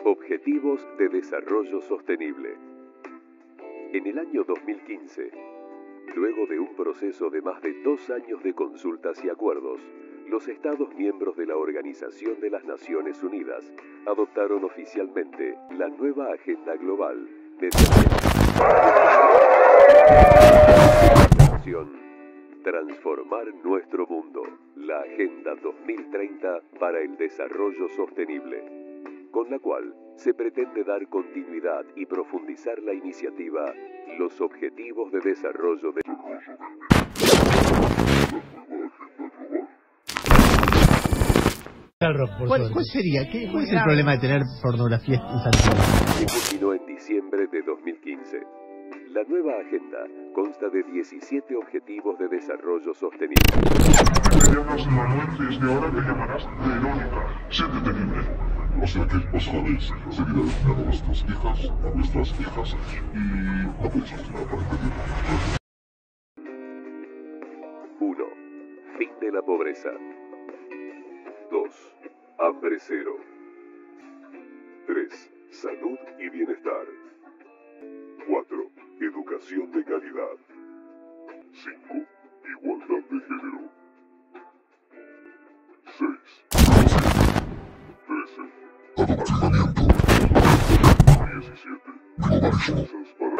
Objetivos de Desarrollo Sostenible. En el año 2015, luego de un proceso de más de 2 años de consultas y acuerdos, los Estados miembros de la Organización de las Naciones Unidas adoptaron oficialmente la nueva Agenda Global mediante Transformar nuestro mundo, la Agenda 2030 para el Desarrollo Sostenible, con la cual se pretende dar continuidad y profundizar la iniciativa Los Objetivos de Desarrollo de ¿Cuál sería? ¿Cuál es el problema de tener pornografía infantil? que culminó en diciembre de 2015. La nueva agenda consta de 17 Objetivos de Desarrollo Sostenible. Me llamas Manuel desde ahora me llamarás Verónica. Siéntete libre. O sea que os jodéis. Seguirá destinado a vuestras hijas, a vuestras hijas y no podéis gestionar para impedirlo. 1. Fin de la pobreza. 2. Hambre cero. 3. Salud y bienestar. 4. Educación de calidad. 5. Igualdad de género. 6. 13. Adoctrinamiento. 17. Globalismo. Cosas para...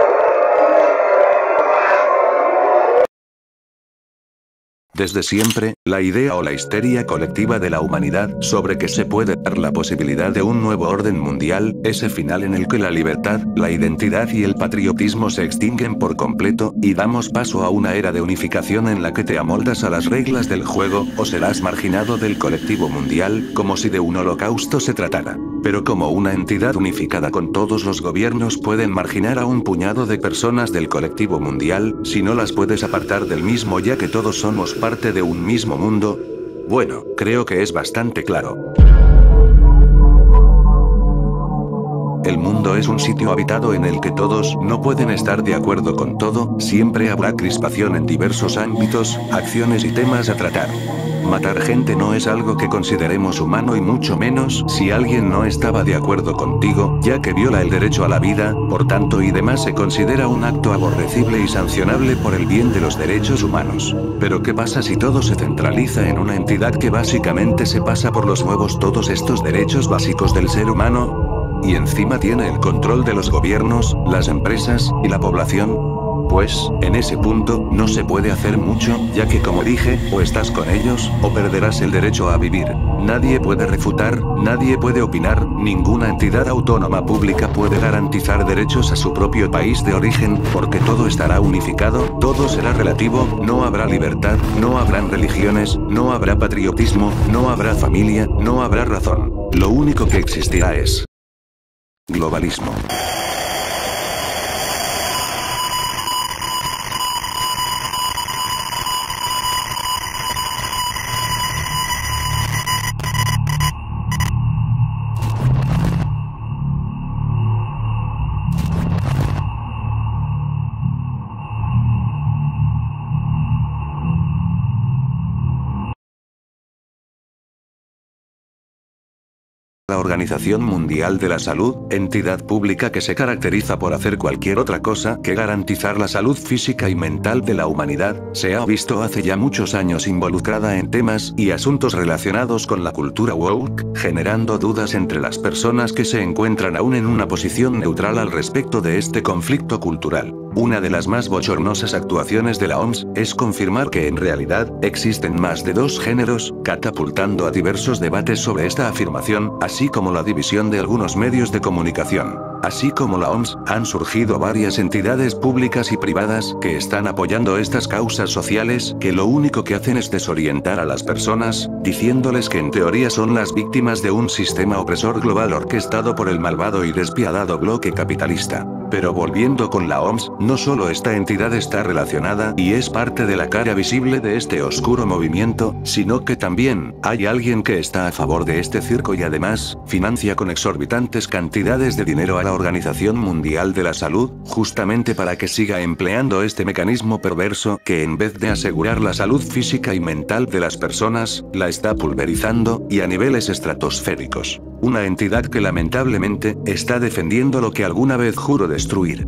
Desde siempre, la idea o la histeria colectiva de la humanidad sobre que se puede dar la posibilidad de un nuevo orden mundial, ese final en el que la libertad, la identidad y el patriotismo se extinguen por completo, y damos paso a una era de unificación en la que te amoldas a las reglas del juego, o serás marginado del colectivo mundial, como si de un holocausto se tratara. Pero como una entidad unificada con todos los gobiernos pueden marginar a un puñado de personas del colectivo mundial, si no las puedes apartar del mismo ya que todos somos parte de un mismo mundo? Bueno, creo que es bastante claro. El mundo es un sitio habitado en el que todos no pueden estar de acuerdo con todo, siempre habrá crispación en diversos ámbitos, acciones y temas a tratar. Matar gente no es algo que consideremos humano y mucho menos si alguien no estaba de acuerdo contigo, ya que viola el derecho a la vida, por tanto y demás se considera un acto aborrecible y sancionable por el bien de los derechos humanos. Pero ¿qué pasa si todo se centraliza en una entidad que básicamente se pasa por los huevos todos estos derechos básicos del ser humano? Y encima tiene el control de los gobiernos, las empresas y la población. Pues, en ese punto, no se puede hacer mucho, ya que como dije, o estás con ellos, o perderás el derecho a vivir. Nadie puede refutar, nadie puede opinar, ninguna entidad autónoma pública puede garantizar derechos a su propio país de origen, porque todo estará unificado, todo será relativo, no habrá libertad, no habrán religiones, no habrá patriotismo, no habrá familia, no habrá razón. Lo único que existirá es globalismo. La Organización Mundial de la Salud, entidad pública que se caracteriza por hacer cualquier otra cosa que garantizar la salud física y mental de la humanidad, se ha visto hace ya muchos años involucrada en temas y asuntos relacionados con la cultura woke, generando dudas entre las personas que se encuentran aún en una posición neutral al respecto de este conflicto cultural. Una de las más bochornosas actuaciones de la OMS es confirmar que en realidad existen más de 2 géneros, catapultando a diversos debates sobre esta afirmación, así como la división de algunos medios de comunicación. Así como la OMS, han surgido varias entidades públicas y privadas que están apoyando estas causas sociales, que lo único que hacen es desorientar a las personas, diciéndoles que en teoría son las víctimas de un sistema opresor global orquestado por el malvado y despiadado bloque capitalista. Pero volviendo con la OMS, no solo esta entidad está relacionada y es parte de la cara visible de este oscuro movimiento, sino que también hay alguien que está a favor de este circo y además, financia con exorbitantes cantidades de dinero a la Organización Mundial de la Salud, justamente para que siga empleando este mecanismo perverso que en vez de asegurar la salud física y mental de las personas, la está pulverizando, y a niveles estratosféricos. Una entidad que lamentablemente, está defendiendo lo que alguna vez juró destruir.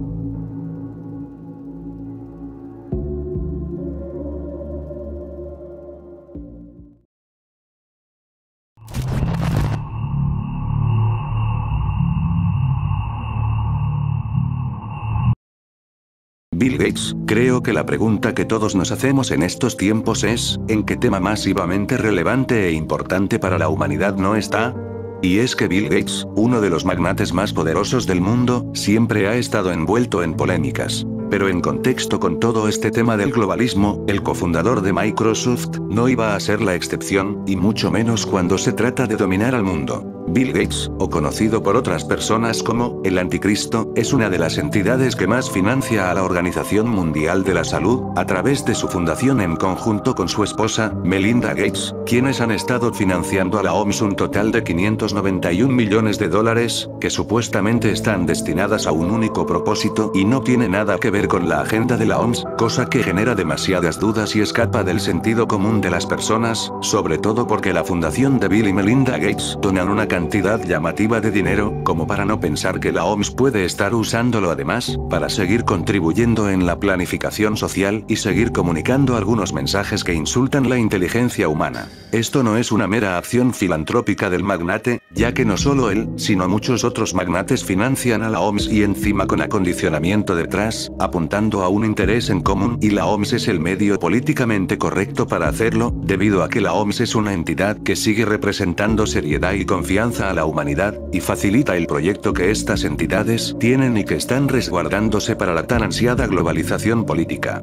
Bill Gates, creo que la pregunta que todos nos hacemos en estos tiempos es, ¿en qué tema masivamente relevante e importante para la humanidad no está? Y es que Bill Gates, uno de los magnates más poderosos del mundo, siempre ha estado envuelto en polémicas. Pero en contexto con todo este tema del globalismo, el cofundador de Microsoft, no iba a ser la excepción, y mucho menos cuando se trata de dominar al mundo. Bill Gates, o conocido por otras personas como el Anticristo, es una de las entidades que más financia a la Organización Mundial de la Salud, a través de su fundación en conjunto con su esposa, Melinda Gates, quienes han estado financiando a la OMS un total de 591 millones de dólares, que supuestamente están destinadas a un único propósito y no tiene nada que ver con la agenda de la OMS, cosa que genera demasiadas dudas y escapa del sentido común de las personas, sobre todo porque la fundación de Bill y Melinda Gates donan una cantidad llamativa de dinero, como para no pensar que la OMS puede estar usándolo además, para seguir contribuyendo en la planificación social y seguir comunicando algunos mensajes que insultan la inteligencia humana. Esto no es una mera acción filantrópica del magnate, ya que no solo él, sino muchos otros magnates financian a la OMS y encima con acondicionamiento detrás, apuntando a un interés en común, y la OMS es el medio políticamente correcto para hacerlo, debido a que la OMS es una entidad que sigue representando seriedad y confianza a la humanidad, y facilita el proyecto que estas entidades tienen y que están resguardándose para la tan ansiada globalización política.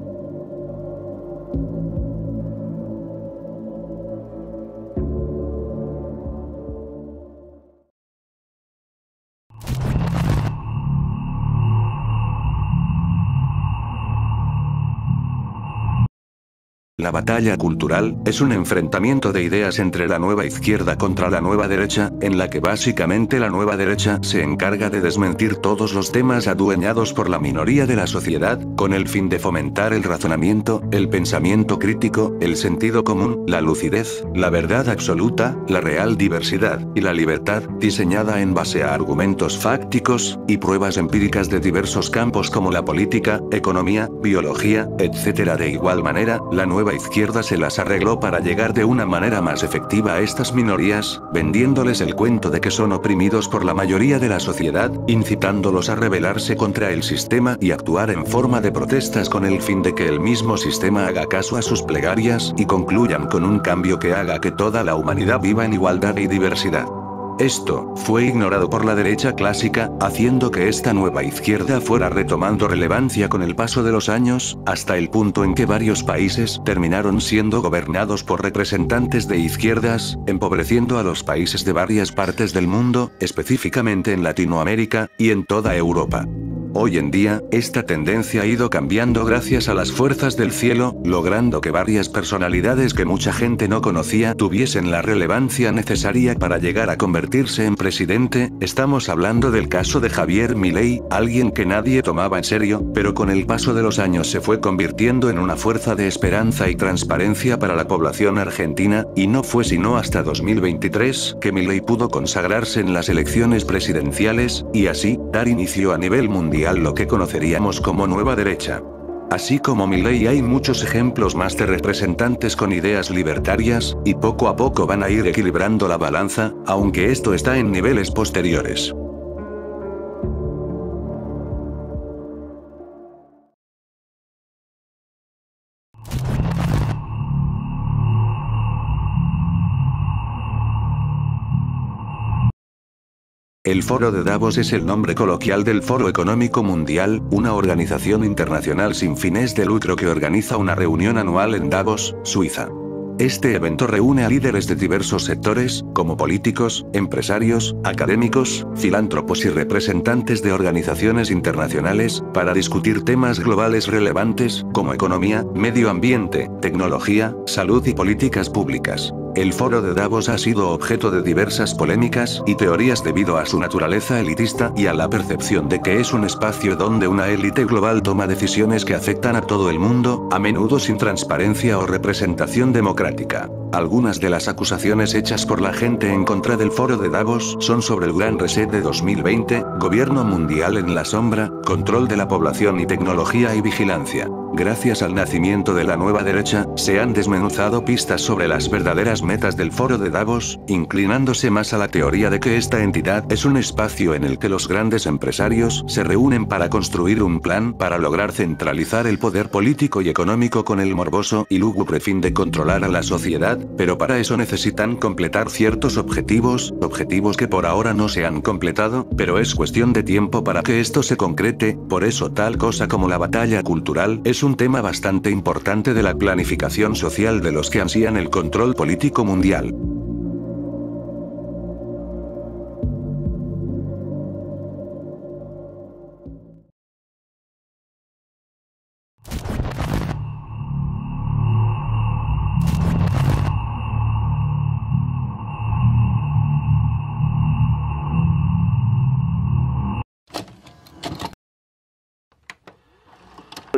La batalla cultural es un enfrentamiento de ideas entre la nueva izquierda contra la nueva derecha, en la que básicamente la nueva derecha se encarga de desmentir todos los temas adueñados por la minoría de la sociedad, con el fin de fomentar el razonamiento, el pensamiento crítico, el sentido común, la lucidez, la verdad absoluta, la real diversidad, y la libertad, diseñada en base a argumentos fácticos, y pruebas empíricas de diversos campos como la política, economía, biología, etc. De igual manera, la nueva izquierda se las arregló para llegar de una manera más efectiva a estas minorías, vendiéndoles el cuento de que son oprimidos por la mayoría de la sociedad, incitándolos a rebelarse contra el sistema y actuar en forma de protestas con el fin de que el mismo sistema haga caso a sus plegarias y concluyan con un cambio que haga que toda la humanidad viva en igualdad y diversidad. Esto fue ignorado por la derecha clásica, haciendo que esta nueva izquierda fuera retomando relevancia con el paso de los años, hasta el punto en que varios países terminaron siendo gobernados por representantes de izquierdas, empobreciendo a los países de varias partes del mundo, específicamente en Latinoamérica, y en toda Europa. Hoy en día, esta tendencia ha ido cambiando gracias a las fuerzas del cielo, logrando que varias personalidades que mucha gente no conocía tuviesen la relevancia necesaria para llegar a convertirse en presidente. Estamos hablando del caso de Javier Milei, alguien que nadie tomaba en serio, pero con el paso de los años se fue convirtiendo en una fuerza de esperanza y transparencia para la población argentina, y no fue sino hasta 2023 que Milei pudo consagrarse en las elecciones presidenciales, y así, dar inicio a nivel mundial lo que conoceríamos como nueva derecha. Así como Milei hay muchos ejemplos más de representantes con ideas libertarias, y poco a poco van a ir equilibrando la balanza, aunque esto está en niveles posteriores. El Foro de Davos es el nombre coloquial del Foro Económico Mundial, una organización internacional sin fines de lucro que organiza una reunión anual en Davos, Suiza. Este evento reúne a líderes de diversos sectores, como políticos, empresarios, académicos, filántropos y representantes de organizaciones internacionales, para discutir temas globales relevantes, como economía, medio ambiente, tecnología, salud y políticas públicas. El Foro de Davos ha sido objeto de diversas polémicas y teorías debido a su naturaleza elitista y a la percepción de que es un espacio donde una élite global toma decisiones que afectan a todo el mundo, a menudo sin transparencia o representación democrática. Algunas de las acusaciones hechas por la gente en contra del Foro de Davos son sobre el Gran Reset de 2020, gobierno mundial en la sombra, control de la población y tecnología y vigilancia. Gracias al nacimiento de la nueva derecha, se han desmenuzado pistas sobre las verdaderas metas del Foro de Davos, inclinándose más a la teoría de que esta entidad es un espacio en el que los grandes empresarios se reúnen para construir un plan para lograr centralizar el poder político y económico con el morboso y lúgubre fin de controlar a la sociedad, pero para eso necesitan completar ciertos objetivos que por ahora no se han completado, pero es cuestión de tiempo para que esto se concrete. Por eso tal cosa como la batalla cultural es un tema bastante importante de la planificación social de los que ansían el control político mundial.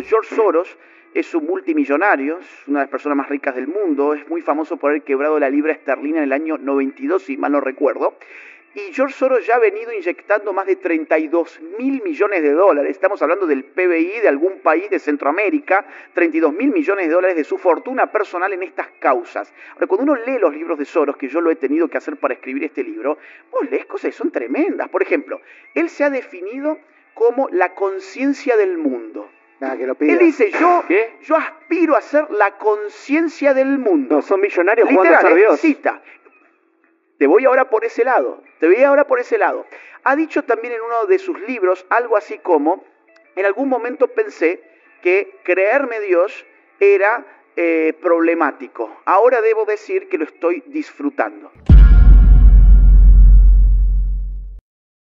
George Soros es un multimillonario, es una de las personas más ricas del mundo, es muy famoso por haber quebrado la libra esterlina en el año 92, si mal no recuerdo. Y George Soros ya ha venido inyectando más de 32.000 millones de dólares. Estamos hablando del PBI de algún país de Centroamérica, 32.000 millones de dólares de su fortuna personal en estas causas. Ahora, cuando uno lee los libros de Soros, que yo lo he tenido que hacer para escribir este libro, vos lees cosas que son tremendas. Por ejemplo, él se ha definido como la conciencia del mundo. Que lo pida. Él dice, yo aspiro a ser la conciencia del mundo. No, son millonarios literal, jugando a ser Dios. Cita. Te voy ahora por ese lado. Ha dicho también en uno de sus libros algo así como, en algún momento pensé que creerme Dios era problemático. Ahora debo decir que lo estoy disfrutando.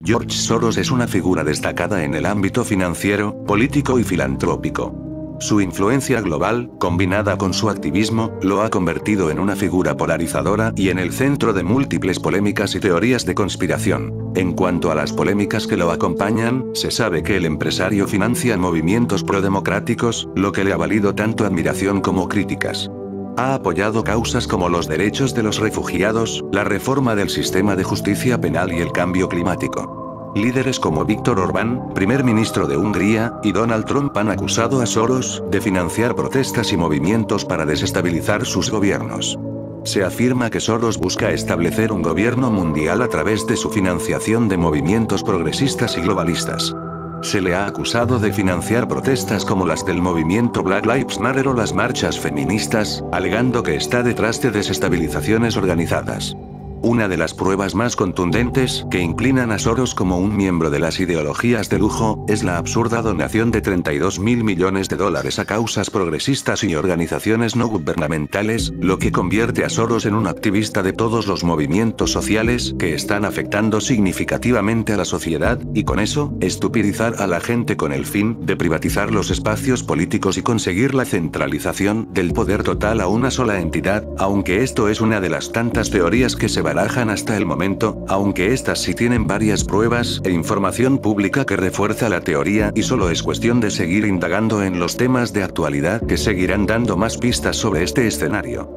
George Soros es una figura destacada en el ámbito financiero, político y filantrópico. Su influencia global, combinada con su activismo, lo ha convertido en una figura polarizadora y en el centro de múltiples polémicas y teorías de conspiración. En cuanto a las polémicas que lo acompañan, se sabe que el empresario financia movimientos prodemocráticos, lo que le ha valido tanto admiración como críticas. Ha apoyado causas como los derechos de los refugiados, la reforma del sistema de justicia penal y el cambio climático. Líderes como Viktor Orbán, primer ministro de Hungría, y Donald Trump han acusado a Soros de financiar protestas y movimientos para desestabilizar sus gobiernos. Se afirma que Soros busca establecer un gobierno mundial a través de su financiación de movimientos progresistas y globalistas. Se le ha acusado de financiar protestas como las del movimiento Black Lives Matter o las marchas feministas, alegando que está detrás de desestabilizaciones organizadas. Una de las pruebas más contundentes que inclinan a Soros como un miembro de las ideologías de lujo, es la absurda donación de 32.000 millones de dólares a causas progresistas y organizaciones no gubernamentales, lo que convierte a Soros en un activista de todos los movimientos sociales que están afectando significativamente a la sociedad, y con eso, estupidizar a la gente con el fin de privatizar los espacios políticos y conseguir la centralización del poder total a una sola entidad, aunque esto es una de las tantas teorías que se barajan hasta el momento, aunque estas sí tienen varias pruebas e información pública que refuerza la teoría, y solo es cuestión de seguir indagando en los temas de actualidad que seguirán dando más pistas sobre este escenario.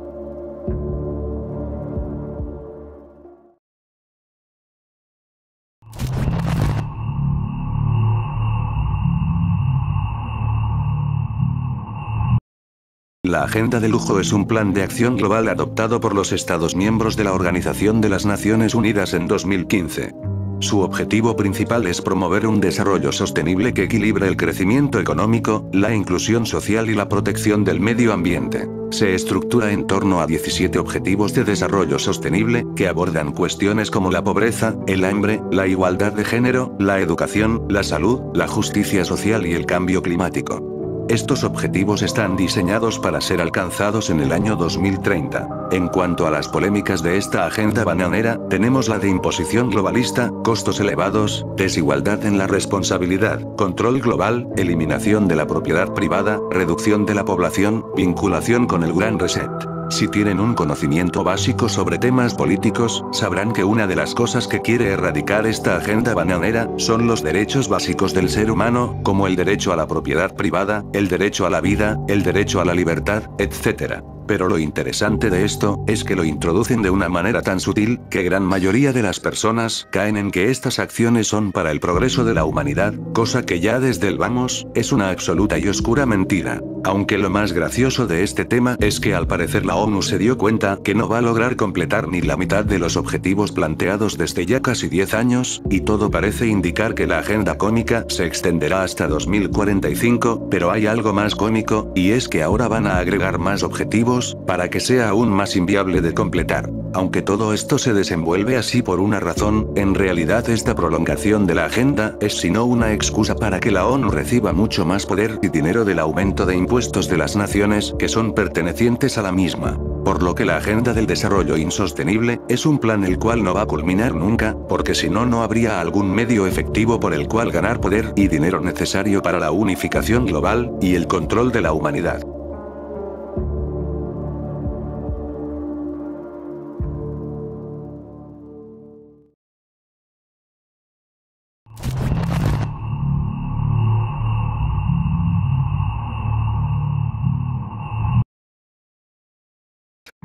La Agenda de Lujo es un plan de acción global adoptado por los Estados miembros de la Organización de las Naciones Unidas en 2015. Su objetivo principal es promover un desarrollo sostenible que equilibre el crecimiento económico, la inclusión social y la protección del medio ambiente. Se estructura en torno a 17 objetivos de desarrollo sostenible, que abordan cuestiones como la pobreza, el hambre, la igualdad de género, la educación, la salud, la justicia social y el cambio climático. Estos objetivos están diseñados para ser alcanzados en el año 2030. En cuanto a las polémicas de esta agenda bananera, tenemos la de imposición globalista, costos elevados, desigualdad en la responsabilidad, control global, eliminación de la propiedad privada, reducción de la población, vinculación con el Gran Reset. Si tienen un conocimiento básico sobre temas políticos, sabrán que una de las cosas que quiere erradicar esta agenda bananera, son los derechos básicos del ser humano, como el derecho a la propiedad privada, el derecho a la vida, el derecho a la libertad, etc. Pero lo interesante de esto, es que lo introducen de una manera tan sutil, que gran mayoría de las personas caen en que estas acciones son para el progreso de la humanidad, cosa que ya desde el vamos, es una absoluta y oscura mentira. Aunque lo más gracioso de este tema es que al parecer la ONU se dio cuenta que no va a lograr completar ni la mitad de los objetivos planteados desde ya casi 10 años, y todo parece indicar que la agenda cómica se extenderá hasta 2045, pero hay algo más cómico, y es que ahora van a agregar más objetivos, para que sea aún más inviable de completar. Aunque todo esto se desenvuelve así por una razón, en realidad esta prolongación de la agenda es sino una excusa para que la ONU reciba mucho más poder y dinero del aumento de impuestos de las naciones que son pertenecientes a la misma. Por lo que la agenda del desarrollo insostenible, es un plan el cual no va a culminar nunca, porque si no, no habría algún medio efectivo por el cual ganar poder y dinero necesario para la unificación global, y el control de la humanidad.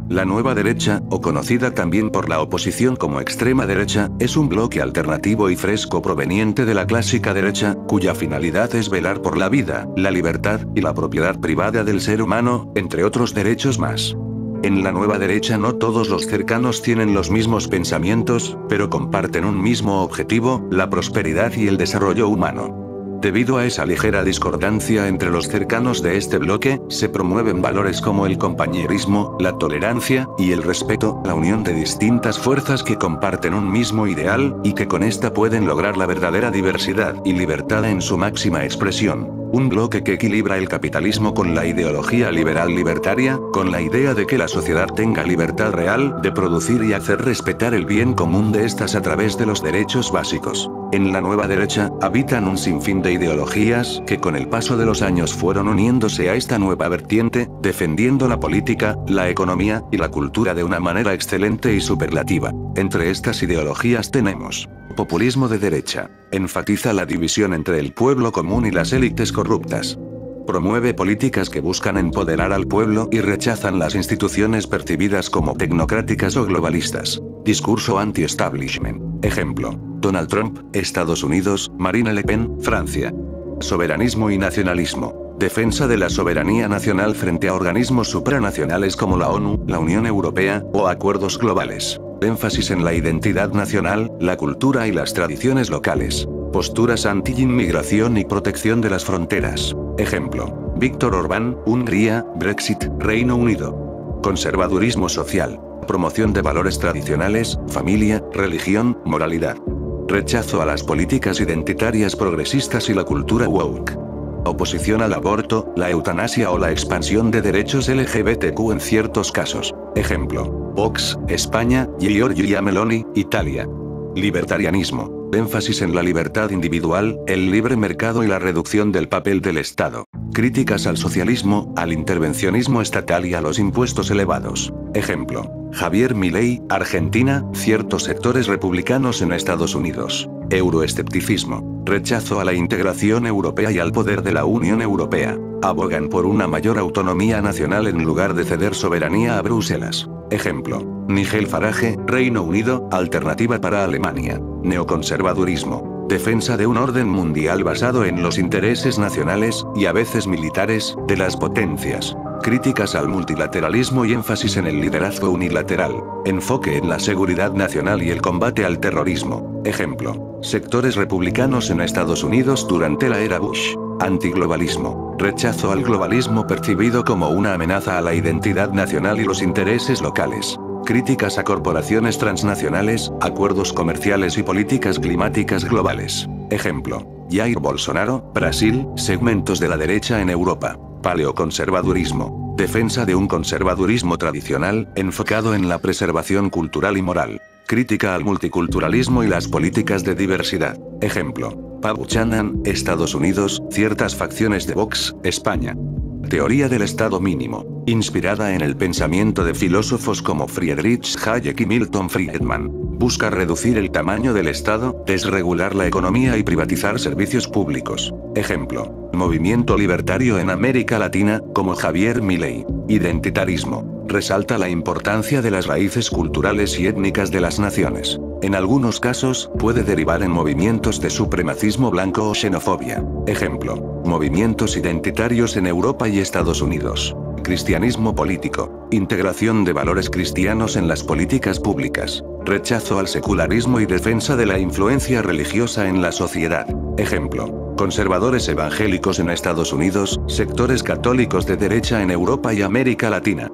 La nueva derecha, o conocida también por la oposición como extrema derecha, es un bloque alternativo y fresco proveniente de la clásica derecha, cuya finalidad es velar por la vida, la libertad, y la propiedad privada del ser humano, entre otros derechos más. En la nueva derecha no todos los cercanos tienen los mismos pensamientos, pero comparten un mismo objetivo, la prosperidad y el desarrollo humano. Debido a esa ligera discordancia entre los cercanos de este bloque, se promueven valores como el compañerismo, la tolerancia, y el respeto, la unión de distintas fuerzas que comparten un mismo ideal, y que con esta pueden lograr la verdadera diversidad y libertad en su máxima expresión. Un bloque que equilibra el capitalismo con la ideología liberal libertaria, con la idea de que la sociedad tenga libertad real de producir y hacer respetar el bien común de estas a través de los derechos básicos. En la nueva derecha, habitan un sinfín de ideologías que con el paso de los años fueron uniéndose a esta nueva vertiente, defendiendo la política, la economía y la cultura de una manera excelente y superlativa. Entre estas ideologías tenemos populismo de derecha. Enfatiza la división entre el pueblo común y las élites corruptas. Promueve políticas que buscan empoderar al pueblo y rechazan las instituciones percibidas como tecnocráticas o globalistas. Discurso anti-establishment. Ejemplo: Donald Trump, Estados Unidos; Marine Le Pen, Francia. Soberanismo y nacionalismo. Defensa de la soberanía nacional frente a organismos supranacionales como la ONU, la Unión Europea, o acuerdos globales. Énfasis en la identidad nacional, la cultura y las tradiciones locales. Posturas anti-inmigración y protección de las fronteras. Ejemplo: Víctor Orbán, Hungría; Brexit, Reino Unido. Conservadurismo social. Promoción de valores tradicionales, familia, religión, moralidad. Rechazo a las políticas identitarias progresistas y la cultura woke. Oposición al aborto, la eutanasia o la expansión de derechos LGBTQ en ciertos casos. Ejemplo: Vox, España; Giorgia Meloni, Italia. Libertarianismo. Énfasis en la libertad individual, el libre mercado y la reducción del papel del Estado. Críticas al socialismo, al intervencionismo estatal y a los impuestos elevados. Ejemplo: Javier Milei, Argentina; ciertos sectores republicanos en Estados Unidos. Euroescepticismo. Rechazo a la integración europea y al poder de la Unión Europea. Abogan por una mayor autonomía nacional en lugar de ceder soberanía a Bruselas. Ejemplo: Nigel Farage, Reino Unido; Alternativa para Alemania. Neoconservadurismo. Defensa de un orden mundial basado en los intereses nacionales, y a veces militares, de las potencias. Críticas al multilateralismo y énfasis en el liderazgo unilateral. Enfoque en la seguridad nacional y el combate al terrorismo. Ejemplo: sectores republicanos en Estados Unidos durante la era Bush. Antiglobalismo. Rechazo al globalismo percibido como una amenaza a la identidad nacional y los intereses locales. Críticas a corporaciones transnacionales, acuerdos comerciales y políticas climáticas globales. Ejemplo: Jair Bolsonaro, Brasil, segmentos de la derecha en Europa. Paleoconservadurismo. Defensa de un conservadurismo tradicional, enfocado en la preservación cultural y moral. Crítica al multiculturalismo y las políticas de diversidad. Ejemplo. Pau Buchanan, Estados Unidos, ciertas facciones de Vox, España. Teoría del Estado mínimo. Inspirada en el pensamiento de filósofos como Friedrich Hayek y Milton Friedman. Busca reducir el tamaño del Estado, desregular la economía y privatizar servicios públicos. Ejemplo. Movimiento libertario en América Latina, como Javier Milei. Identitarismo. Resalta la importancia de las raíces culturales y étnicas de las naciones. En algunos casos, puede derivar en movimientos de supremacismo blanco o xenofobia. Ejemplo. Movimientos identitarios en Europa y Estados Unidos. Cristianismo político. Integración de valores cristianos en las políticas públicas. Rechazo al secularismo y defensa de la influencia religiosa en la sociedad. Ejemplo. Conservadores evangélicos en Estados Unidos, sectores católicos de derecha en Europa y América Latina.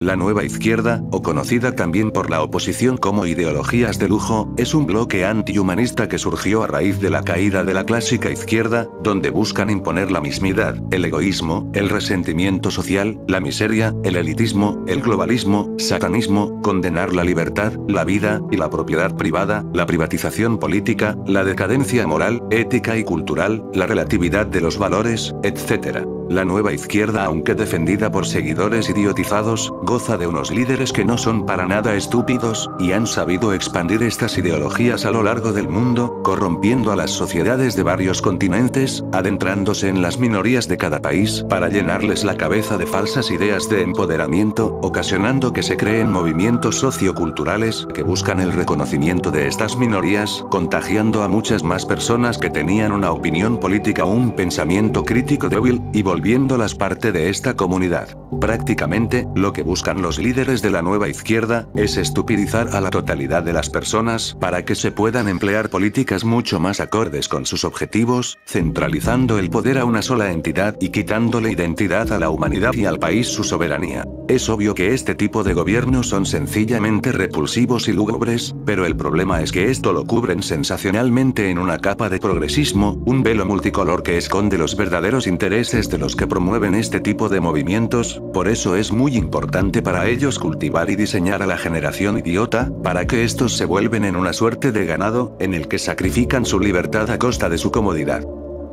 La nueva izquierda, o conocida también por la oposición como ideologías de lujo, es un bloque antihumanista que surgió a raíz de la caída de la clásica izquierda, donde buscan imponer la mismidad, el egoísmo, el resentimiento social, la miseria, el elitismo, el globalismo, satanismo, condenar la libertad, la vida y la propiedad privada, la privatización política, la decadencia moral, ética y cultural, la relatividad de los valores, etc. La nueva izquierda, aunque defendida por seguidores idiotizados, goza de unos líderes que no son para nada estúpidos, y han sabido expandir estas ideologías a lo largo del mundo, corrompiendo a las sociedades de varios continentes, adentrándose en las minorías de cada país, para llenarles la cabeza de falsas ideas de empoderamiento, ocasionando que se creen movimientos socioculturales que buscan el reconocimiento de estas minorías, contagiando a muchas más personas que tenían una opinión política o un pensamiento crítico débil, y volviéndolas parte de esta comunidad. Prácticamente, lo que buscan los líderes de la nueva izquierda, es estupidizar a la totalidad de las personas, para que se puedan emplear políticas mucho más acordes con sus objetivos, centralizando el poder a una sola entidad y quitándole identidad a la humanidad y al país su soberanía. Es obvio que este tipo de gobiernos son sencillamente repulsivos y lúgubres, pero el problema es que esto lo cubren sensacionalmente en una capa de progresismo, un velo multicolor que esconde los verdaderos intereses de los que promueven este tipo de movimientos. Por eso es muy importante para ellos cultivar y diseñar a la generación idiota, para que estos se vuelven en una suerte de ganado, en el que sacrifican su libertad a costa de su comodidad.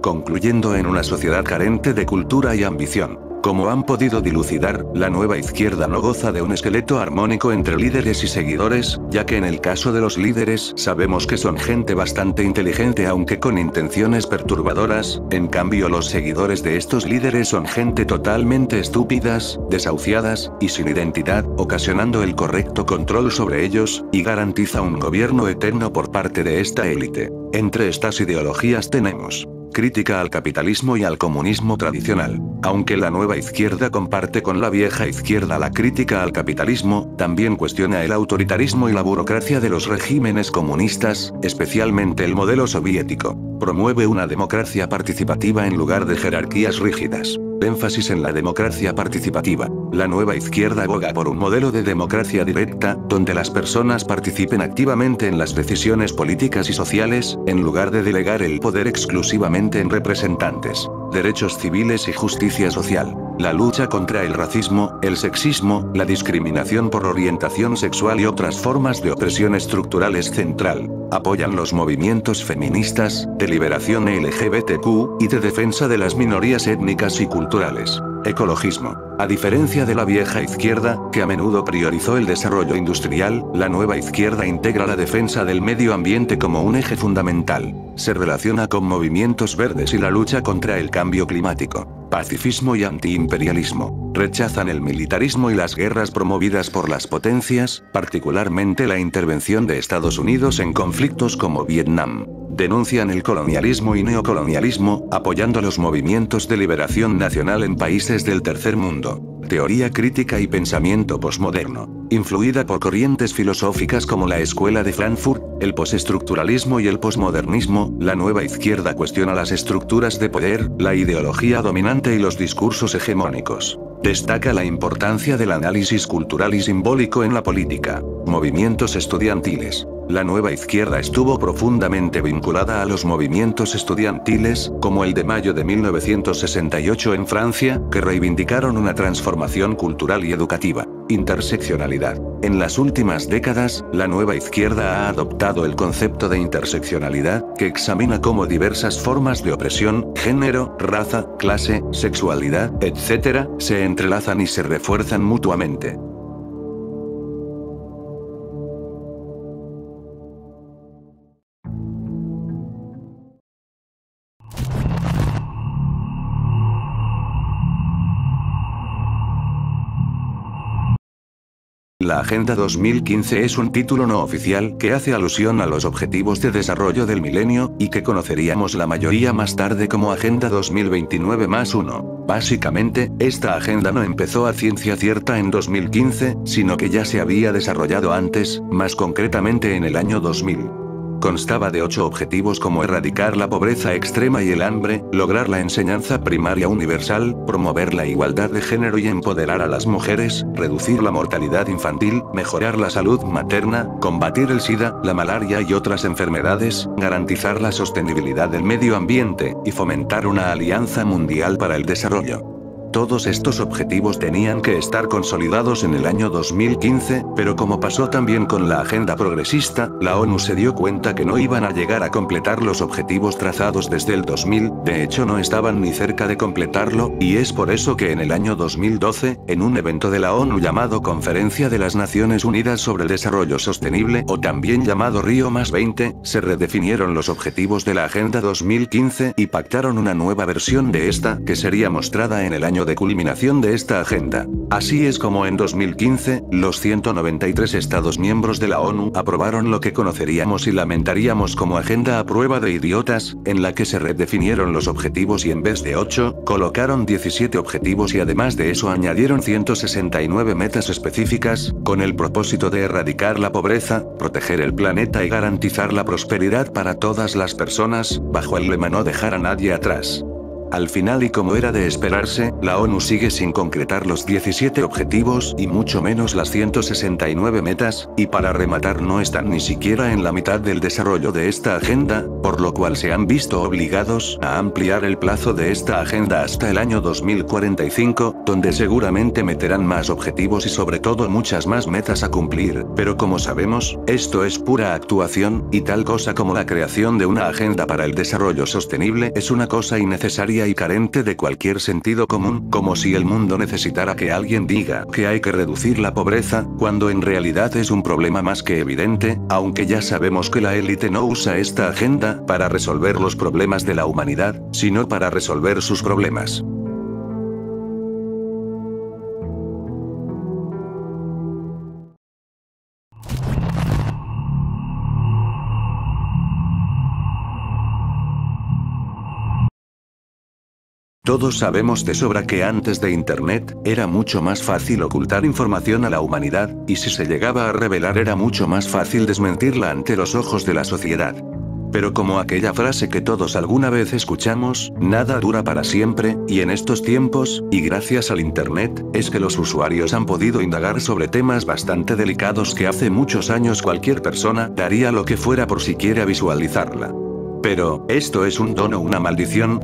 Concluyendo en una sociedad carente de cultura y ambición. Como han podido dilucidar, la nueva izquierda no goza de un esqueleto armónico entre líderes y seguidores, ya que en el caso de los líderes, sabemos que son gente bastante inteligente aunque con intenciones perturbadoras, en cambio los seguidores de estos líderes son gente totalmente estúpidas, desahuciadas, y sin identidad, ocasionando el correcto control sobre ellos, y garantiza un gobierno eterno por parte de esta élite. Entre estas ideologías tenemos crítica al capitalismo y al comunismo tradicional. Aunque la nueva izquierda comparte con la vieja izquierda la crítica al capitalismo, también cuestiona el autoritarismo y la burocracia de los regímenes comunistas, especialmente el modelo soviético. Promueve una democracia participativa en lugar de jerarquías rígidas. Énfasis en la democracia participativa. La nueva izquierda aboga por un modelo de democracia directa, donde las personas participen activamente en las decisiones políticas y sociales, en lugar de delegar el poder exclusivamente en representantes. Derechos civiles y justicia social. La lucha contra el racismo, el sexismo, la discriminación por orientación sexual y otras formas de opresión estructural es central. Apoyan los movimientos feministas, de liberación LGBTQ, y de defensa de las minorías étnicas y culturales. Ecologismo. A diferencia de la vieja izquierda, que a menudo priorizó el desarrollo industrial, la nueva izquierda integra la defensa del medio ambiente como un eje fundamental. Se relaciona con movimientos verdes y la lucha contra el cambio climático. Pacifismo y antiimperialismo. Rechazan el militarismo y las guerras promovidas por las potencias, particularmente la intervención de Estados Unidos en conflictos como Vietnam. Denuncian el colonialismo y neocolonialismo, apoyando los movimientos de liberación nacional en países del tercer mundo. teoría crítica y pensamiento posmoderno. Influida por corrientes filosóficas como la Escuela de Frankfurt, el postestructuralismo y el posmodernismo, la nueva izquierda cuestiona las estructuras de poder, la ideología dominante y los discursos hegemónicos. Destaca la importancia del análisis cultural y simbólico en la política. Movimientos estudiantiles. La nueva izquierda estuvo profundamente vinculada a los movimientos estudiantiles, como el de mayo de 1968 en Francia, que reivindicaron una transformación cultural y educativa. Interseccionalidad. En las últimas décadas, la nueva izquierda ha adoptado el concepto de interseccionalidad, que examina cómo diversas formas de opresión, género, raza, clase, sexualidad, etc., se entrelazan y se refuerzan mutuamente. La Agenda 2015 es un título no oficial que hace alusión a los Objetivos de Desarrollo del Milenio, y que conoceríamos la mayoría más tarde como Agenda 2029+1. Básicamente, esta agenda no empezó a ciencia cierta en 2015, sino que ya se había desarrollado antes, más concretamente en el año 2000. Constaba de 8 objetivos como erradicar la pobreza extrema y el hambre, lograr la enseñanza primaria universal, promover la igualdad de género y empoderar a las mujeres, reducir la mortalidad infantil, mejorar la salud materna, combatir el SIDA, la malaria y otras enfermedades, garantizar la sostenibilidad del medio ambiente, y fomentar una alianza mundial para el desarrollo. Todos estos objetivos tenían que estar consolidados en el año 2015, pero como pasó también con la agenda progresista, la ONU se dio cuenta que no iban a llegar a completar los objetivos trazados desde el 2000, de hecho no estaban ni cerca de completarlo, y es por eso que en el año 2012, en un evento de la ONU llamado Conferencia de las Naciones Unidas sobre el Desarrollo Sostenible, o también llamado Río+20, se redefinieron los objetivos de la Agenda 2015 y pactaron una nueva versión de esta, que sería mostrada en el año de culminación de esta agenda. Así es como en 2015, los 193 Estados miembros de la ONU aprobaron lo que conoceríamos y lamentaríamos como Agenda a prueba de idiotas, en la que se redefinieron los objetivos y en vez de 8, colocaron 17 objetivos y además de eso añadieron 169 metas específicas, con el propósito de erradicar la pobreza, proteger el planeta y garantizar la prosperidad para todas las personas, bajo el lema no dejar a nadie atrás. Al final y como era de esperarse, la ONU sigue sin concretar los 17 objetivos y mucho menos las 169 metas, y para rematar no están ni siquiera en la mitad del desarrollo de esta agenda, por lo cual se han visto obligados a ampliar el plazo de esta agenda hasta el año 2045, donde seguramente meterán más objetivos y sobre todo muchas más metas a cumplir, pero como sabemos, esto es pura actuación, y tal cosa como la creación de una agenda para el desarrollo sostenible es una cosa innecesaria y carente de cualquier sentido común, como si el mundo necesitara que alguien diga que hay que reducir la pobreza, cuando en realidad es un problema más que evidente, aunque ya sabemos que la élite no usa esta agenda para resolver los problemas de la humanidad, sino para resolver sus problemas. Todos sabemos de sobra que antes de Internet, era mucho más fácil ocultar información a la humanidad, y si se llegaba a revelar era mucho más fácil desmentirla ante los ojos de la sociedad. Pero como aquella frase que todos alguna vez escuchamos, nada dura para siempre, y en estos tiempos, y gracias al Internet, es que los usuarios han podido indagar sobre temas bastante delicados que hace muchos años cualquier persona daría lo que fuera por siquiera visualizarla. Pero, ¿esto es un don o una maldición?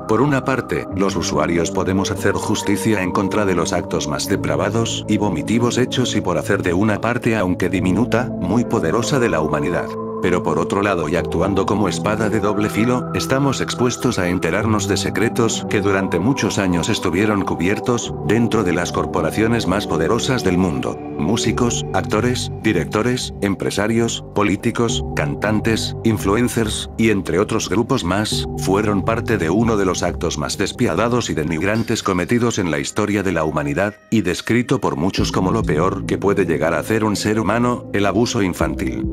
Por una parte, los usuarios podemos hacer justicia en contra de los actos más depravados y vomitivos hechos y por hacer de una parte aunque diminuta, muy poderosa de la humanidad. Pero por otro lado y actuando como espada de doble filo, estamos expuestos a enterarnos de secretos que durante muchos años estuvieron cubiertos, dentro de las corporaciones más poderosas del mundo. Músicos, actores, directores, empresarios, políticos, cantantes, influencers, y entre otros grupos más, fueron parte de uno de los actos más despiadados y denigrantes cometidos en la historia de la humanidad, y descrito por muchos como lo peor que puede llegar a hacer un ser humano, el abuso infantil.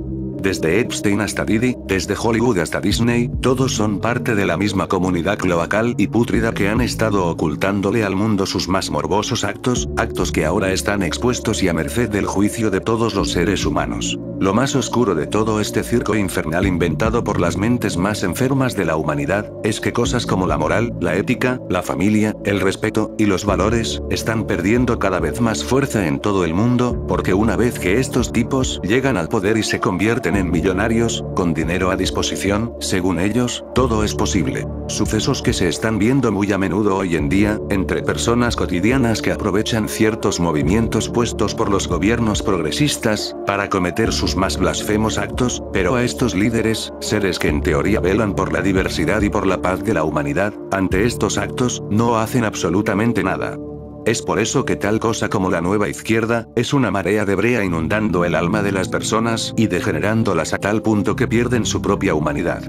Desde Epstein hasta Diddy, desde Hollywood hasta Disney, todos son parte de la misma comunidad cloacal y pútrida que han estado ocultándole al mundo sus más morbosos actos que ahora están expuestos y a merced del juicio de todos los seres humanos. Lo más oscuro de todo este circo infernal inventado por las mentes más enfermas de la humanidad, es que cosas como la moral, la ética, la familia, el respeto, y los valores, están perdiendo cada vez más fuerza en todo el mundo, porque una vez que estos tipos llegan al poder y se convierten en millonarios, con dinero a disposición, según ellos, todo es posible. Sucesos que se están viendo muy a menudo hoy en día, entre personas cotidianas que aprovechan ciertos movimientos puestos por los gobiernos progresistas, para cometer sus más blasfemos actos, pero a estos líderes, seres que en teoría velan por la diversidad y por la paz de la humanidad, ante estos actos, no hacen absolutamente nada. Es por eso que tal cosa como la nueva izquierda, es una marea de brea inundando el alma de las personas y degenerándolas a tal punto que pierden su propia humanidad.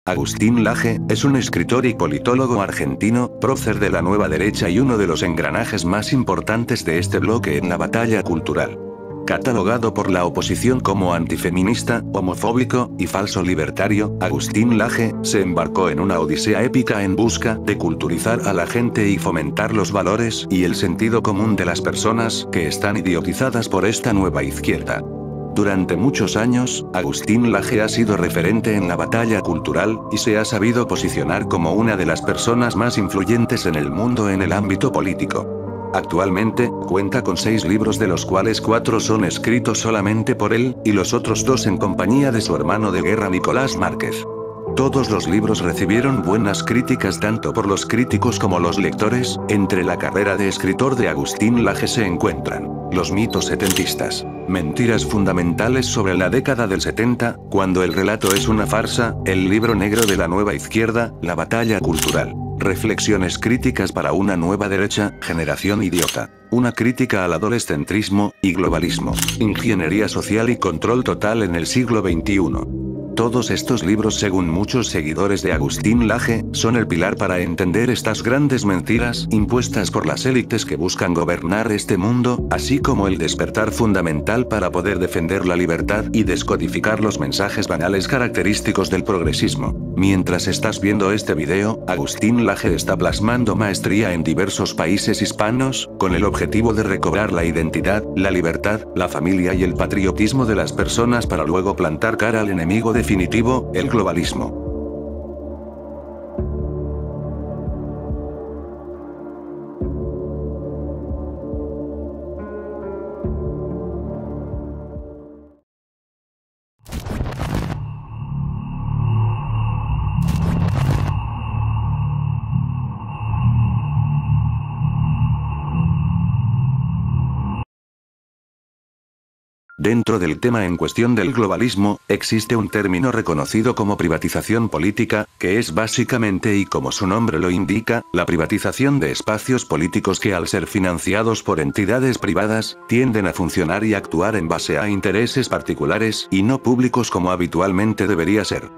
Agustín Laje, es un escritor y politólogo argentino, prócer de la nueva derecha y uno de los engranajes más importantes de este bloque en la batalla cultural. Catalogado por la oposición como antifeminista, homofóbico y falso libertario, Agustín Laje se embarcó en una odisea épica en busca de culturizar a la gente y fomentar los valores y el sentido común de las personas que están idiotizadas por esta nueva izquierda. Durante muchos años, Agustín Laje ha sido referente en la batalla cultural, y se ha sabido posicionar como una de las personas más influyentes en el mundo en el ámbito político. Actualmente, cuenta con 6 libros de los cuales 4 son escritos solamente por él, y los otros 2 en compañía de su hermano de guerra Nicolás Márquez. Todos los libros recibieron buenas críticas tanto por los críticos como los lectores. Entre la carrera de escritor de Agustín Laje se encuentran Los mitos setentistas, Mentiras fundamentales sobre la década del 70, Cuando el relato es una farsa, El libro negro de la nueva izquierda, La batalla cultural, Reflexiones críticas para una nueva derecha, Generación idiota, Una crítica al adolescentrismo y globalismo, Ingeniería social y control total en el siglo XXI. Todos estos libros, según muchos seguidores de Agustín Laje, son el pilar para entender estas grandes mentiras impuestas por las élites que buscan gobernar este mundo, así como el despertar fundamental para poder defender la libertad y descodificar los mensajes banales característicos del progresismo. Mientras estás viendo este video, Agustín Laje está plasmando maestría en diversos países hispanos, con el objetivo de recobrar la identidad, la libertad, la familia y el patriotismo de las personas para luego plantar cara al enemigo definitivo, el globalismo. Dentro del tema en cuestión del globalismo, existe un término reconocido como privatización política, que es básicamente, y como su nombre lo indica, la privatización de espacios políticos que al ser financiados por entidades privadas, tienden a funcionar y actuar en base a intereses particulares y no públicos como habitualmente debería ser.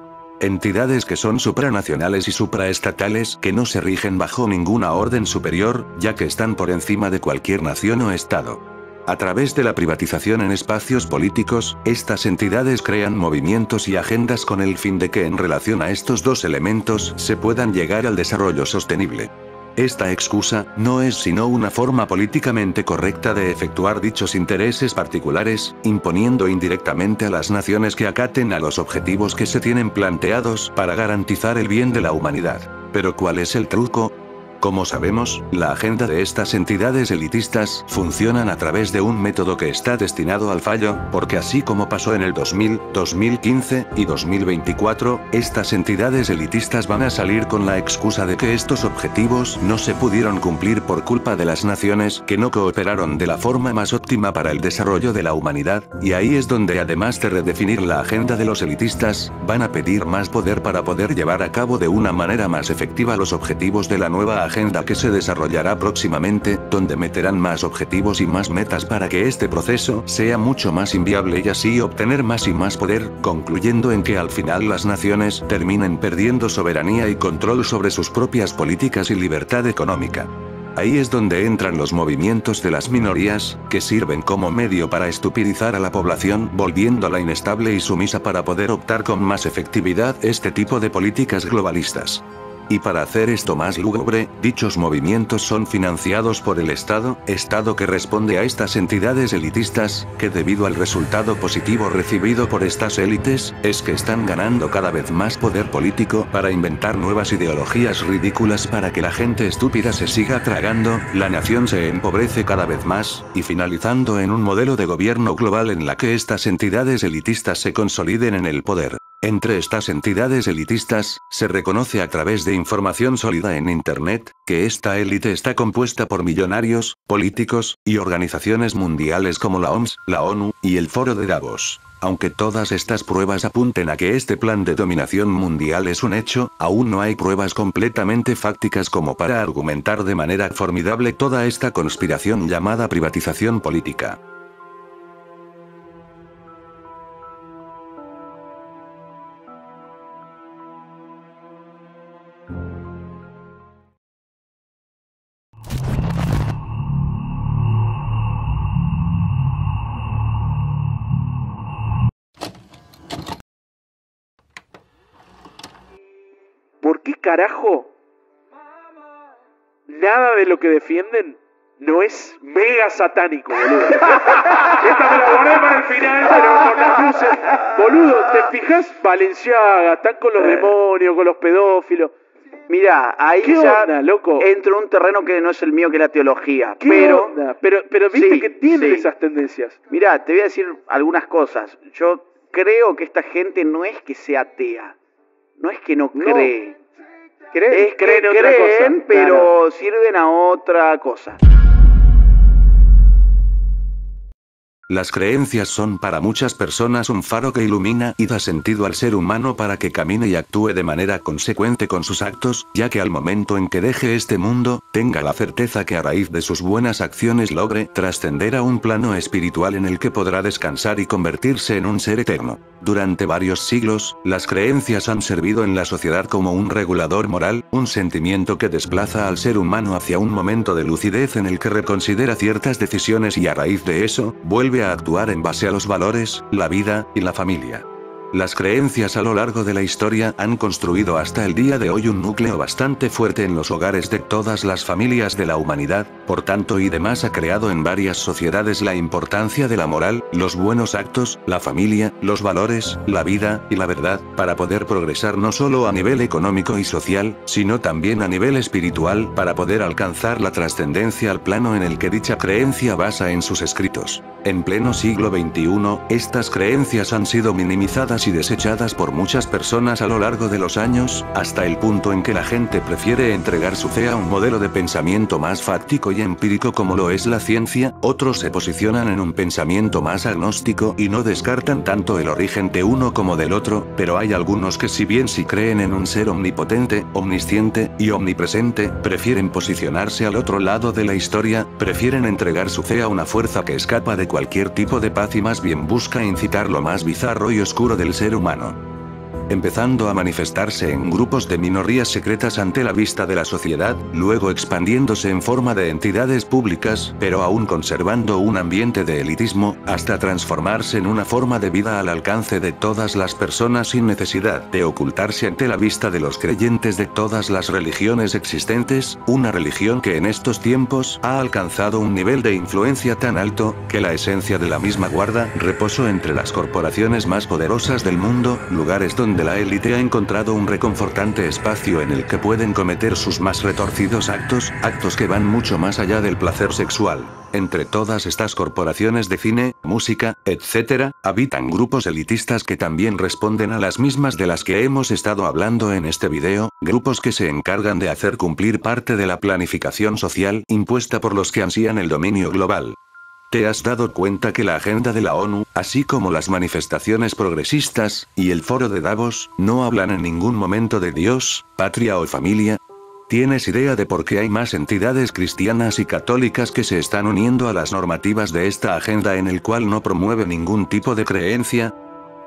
Entidades que son supranacionales y supraestatales que no se rigen bajo ninguna orden superior, ya que están por encima de cualquier nación o estado. A través de la privatización en espacios políticos, estas entidades crean movimientos y agendas con el fin de que en relación a estos dos elementos se puedan llegar al desarrollo sostenible. Esta excusa no es sino una forma políticamente correcta de efectuar dichos intereses particulares, imponiendo indirectamente a las naciones que acaten a los objetivos que se tienen planteados para garantizar el bien de la humanidad. Pero ¿cuál es el truco? Como sabemos, la agenda de estas entidades elitistas funcionan a través de un método que está destinado al fallo, porque así como pasó en el 2000, 2015 y 2024, estas entidades elitistas van a salir con la excusa de que estos objetivos no se pudieron cumplir por culpa de las naciones que no cooperaron de la forma más óptima para el desarrollo de la humanidad, y ahí es donde además de redefinir la agenda de los elitistas, van a pedir más poder para poder llevar a cabo de una manera más efectiva los objetivos de la nueva agenda que se desarrollará próximamente, donde meterán más objetivos y más metas para que este proceso sea mucho más inviable y así obtener más y más poder, concluyendo en que al final las naciones terminen perdiendo soberanía y control sobre sus propias políticas y libertad económica. Ahí es donde entran los movimientos de las minorías, que sirven como medio para estupidizar a la población, volviéndola inestable y sumisa para poder optar con más efectividad este tipo de políticas globalistas. Y para hacer esto más lúgubre, dichos movimientos son financiados por el Estado que responde a estas entidades elitistas, que debido al resultado positivo recibido por estas élites, es que están ganando cada vez más poder político para inventar nuevas ideologías ridículas para que la gente estúpida se siga tragando, la nación se empobrece cada vez más, y finalizando en un modelo de gobierno global en la que estas entidades elitistas se consoliden en el poder. Entre estas entidades elitistas, se reconoce a través de información sólida en Internet, que esta élite está compuesta por millonarios, políticos, y organizaciones mundiales como la OMS, la ONU, y el Foro de Davos. Aunque todas estas pruebas apunten a que este plan de dominación mundial es un hecho, aún no hay pruebas completamente fácticas como para argumentar de manera formidable toda esta conspiración llamada privatización política. ¿Por qué carajo nada de lo que defienden no es mega satánico, boludo? Esta me la guardé para el final, pero con las luces. Boludo, ¿te fijas? Valenciaga, están con los demonios, con los pedófilos. Mira, ahí ¿Qué ya onda, loco? entro en un terreno que no es el mío, que es la teología. ¿Qué onda? Pero viste Sí, que tienen sí. esas tendencias. Mira, te voy a decir algunas cosas. Yo creo que esta gente no es que sea atea, no es que no cree. Es que creen otra creen, cosa. pero Claro. sirven a otra cosa. Las creencias son para muchas personas un faro que ilumina y da sentido al ser humano para que camine y actúe de manera consecuente con sus actos, ya que al momento en que deje este mundo, tenga la certeza que a raíz de sus buenas acciones logre trascender a un plano espiritual en el que podrá descansar y convertirse en un ser eterno. Durante varios siglos, las creencias han servido en la sociedad como un regulador moral, un sentimiento que desplaza al ser humano hacia un momento de lucidez en el que reconsidera ciertas decisiones y a raíz de eso, vuelve a actuar en base a los valores, la vida, y la familia. Las creencias a lo largo de la historia han construido hasta el día de hoy un núcleo bastante fuerte en los hogares de todas las familias de la humanidad, por tanto y demás ha creado en varias sociedades la importancia de la moral, los buenos actos, la familia, los valores, la vida, y la verdad, para poder progresar no solo a nivel económico y social, sino también a nivel espiritual para poder alcanzar la trascendencia al plano en el que dicha creencia basa en sus escritos. En pleno siglo XXI, estas creencias han sido minimizadas y desechadas por muchas personas a lo largo de los años, hasta el punto en que la gente prefiere entregar su fe a un modelo de pensamiento más fáctico y empírico como lo es la ciencia, otros se posicionan en un pensamiento más agnóstico y no descartan tanto el origen de uno como del otro, pero hay algunos que si bien sí creen en un ser omnipotente, omnisciente y omnipresente, prefieren posicionarse al otro lado de la historia, prefieren entregar su fe a una fuerza que escapa de cualquier tipo de paz y más bien busca incitar lo más bizarro y oscuro del ser humano. Empezando a manifestarse en grupos de minorías secretas ante la vista de la sociedad, luego expandiéndose en forma de entidades públicas, pero aún conservando un ambiente de elitismo, hasta transformarse en una forma de vida al alcance de todas las personas sin necesidad de ocultarse ante la vista de los creyentes de todas las religiones existentes, una religión que en estos tiempos ha alcanzado un nivel de influencia tan alto, que la esencia de la misma guarda reposo entre las corporaciones más poderosas del mundo, lugares donde la élite ha encontrado un reconfortante espacio en el que pueden cometer sus más retorcidos actos, actos que van mucho más allá del placer sexual. Entre todas estas corporaciones de cine, música, etc., habitan grupos elitistas que también responden a las mismas de las que hemos estado hablando en este video, grupos que se encargan de hacer cumplir parte de la planificación social impuesta por los que ansían el dominio global. ¿Te has dado cuenta que la agenda de la ONU, así como las manifestaciones progresistas, y el Foro de Davos, no hablan en ningún momento de Dios, patria o familia? ¿Tienes idea de por qué hay más entidades cristianas y católicas que se están uniendo a las normativas de esta agenda en el cual no promueve ningún tipo de creencia?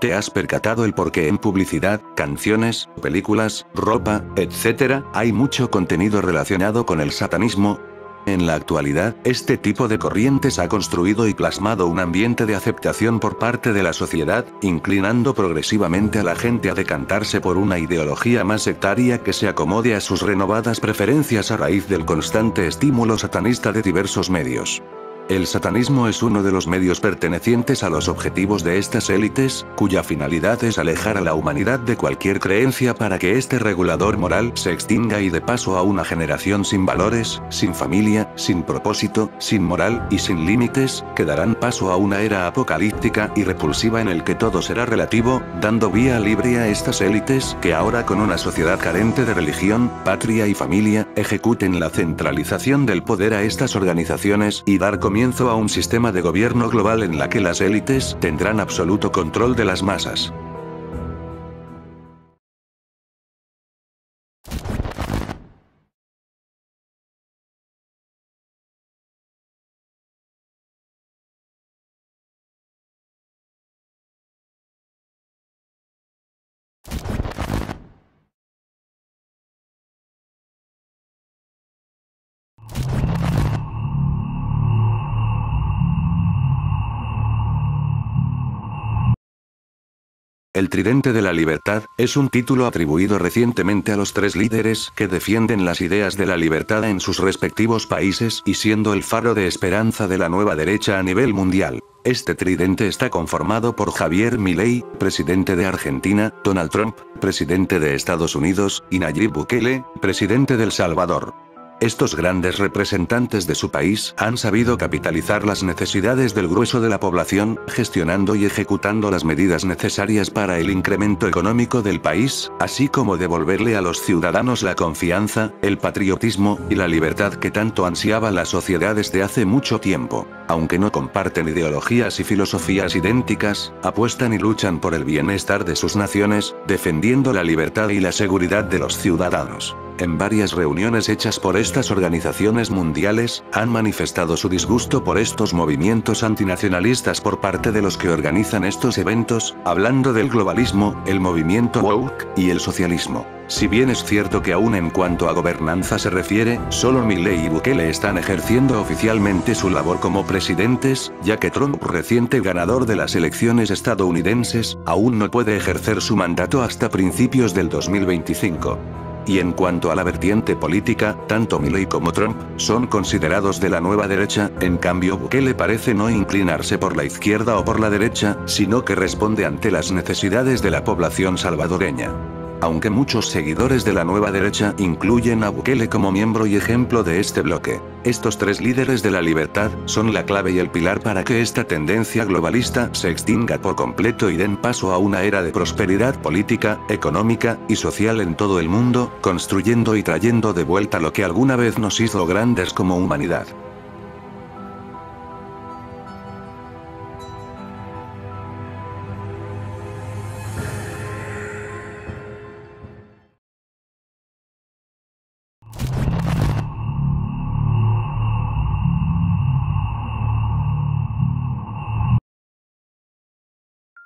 ¿Te has percatado el por qué en publicidad, canciones, películas, ropa, etc., hay mucho contenido relacionado con el satanismo? En la actualidad, este tipo de corrientes ha construido y plasmado un ambiente de aceptación por parte de la sociedad, inclinando progresivamente a la gente a decantarse por una ideología más sectaria que se acomode a sus renovadas preferencias a raíz del constante estímulo satanista de diversos medios. El satanismo es uno de los medios pertenecientes a los objetivos de estas élites, cuya finalidad es alejar a la humanidad de cualquier creencia para que este regulador moral se extinga y dé paso a una generación sin valores, sin familia, sin propósito, sin moral y sin límites, que darán paso a una era apocalíptica y repulsiva en el que todo será relativo, dando vía libre a estas élites que ahora con una sociedad carente de religión, patria y familia, ejecuten la centralización del poder a estas organizaciones y dar comienzo a un sistema de gobierno global en la que las élites tendrán absoluto control de las masas. El Tridente de la Libertad, es un título atribuido recientemente a los 3 líderes que defienden las ideas de la libertad en sus respectivos países y siendo el faro de esperanza de la nueva derecha a nivel mundial. Este tridente está conformado por Javier Milei, presidente de Argentina, Donald Trump, presidente de Estados Unidos, y Nayib Bukele, presidente de El Salvador. Estos grandes representantes de su país han sabido capitalizar las necesidades del grueso de la población, gestionando y ejecutando las medidas necesarias para el incremento económico del país, así como devolverle a los ciudadanos la confianza, el patriotismo y la libertad que tanto ansiaba la sociedad desde hace mucho tiempo. Aunque no comparten ideologías y filosofías idénticas, apuestan y luchan por el bienestar de sus naciones, defendiendo la libertad y la seguridad de los ciudadanos. En varias reuniones hechas por estas organizaciones mundiales, han manifestado su disgusto por estos movimientos antinacionalistas por parte de los que organizan estos eventos, hablando del globalismo, el movimiento woke y el socialismo. Si bien es cierto que aún en cuanto a gobernanza se refiere, solo Milei y Bukele están ejerciendo oficialmente su labor como presidentes, ya que Trump, reciente ganador de las elecciones estadounidenses, aún no puede ejercer su mandato hasta principios del 2025. Y en cuanto a la vertiente política, tanto Milei como Trump son considerados de la nueva derecha, en cambio Bukele parece no inclinarse por la izquierda o por la derecha, sino que responde ante las necesidades de la población salvadoreña. Aunque muchos seguidores de la nueva derecha incluyen a Bukele como miembro y ejemplo de este bloque, estos 3 líderes de la libertad son la clave y el pilar para que esta tendencia globalista se extinga por completo y den paso a una era de prosperidad política, económica y social en todo el mundo, construyendo y trayendo de vuelta lo que alguna vez nos hizo grandes como humanidad.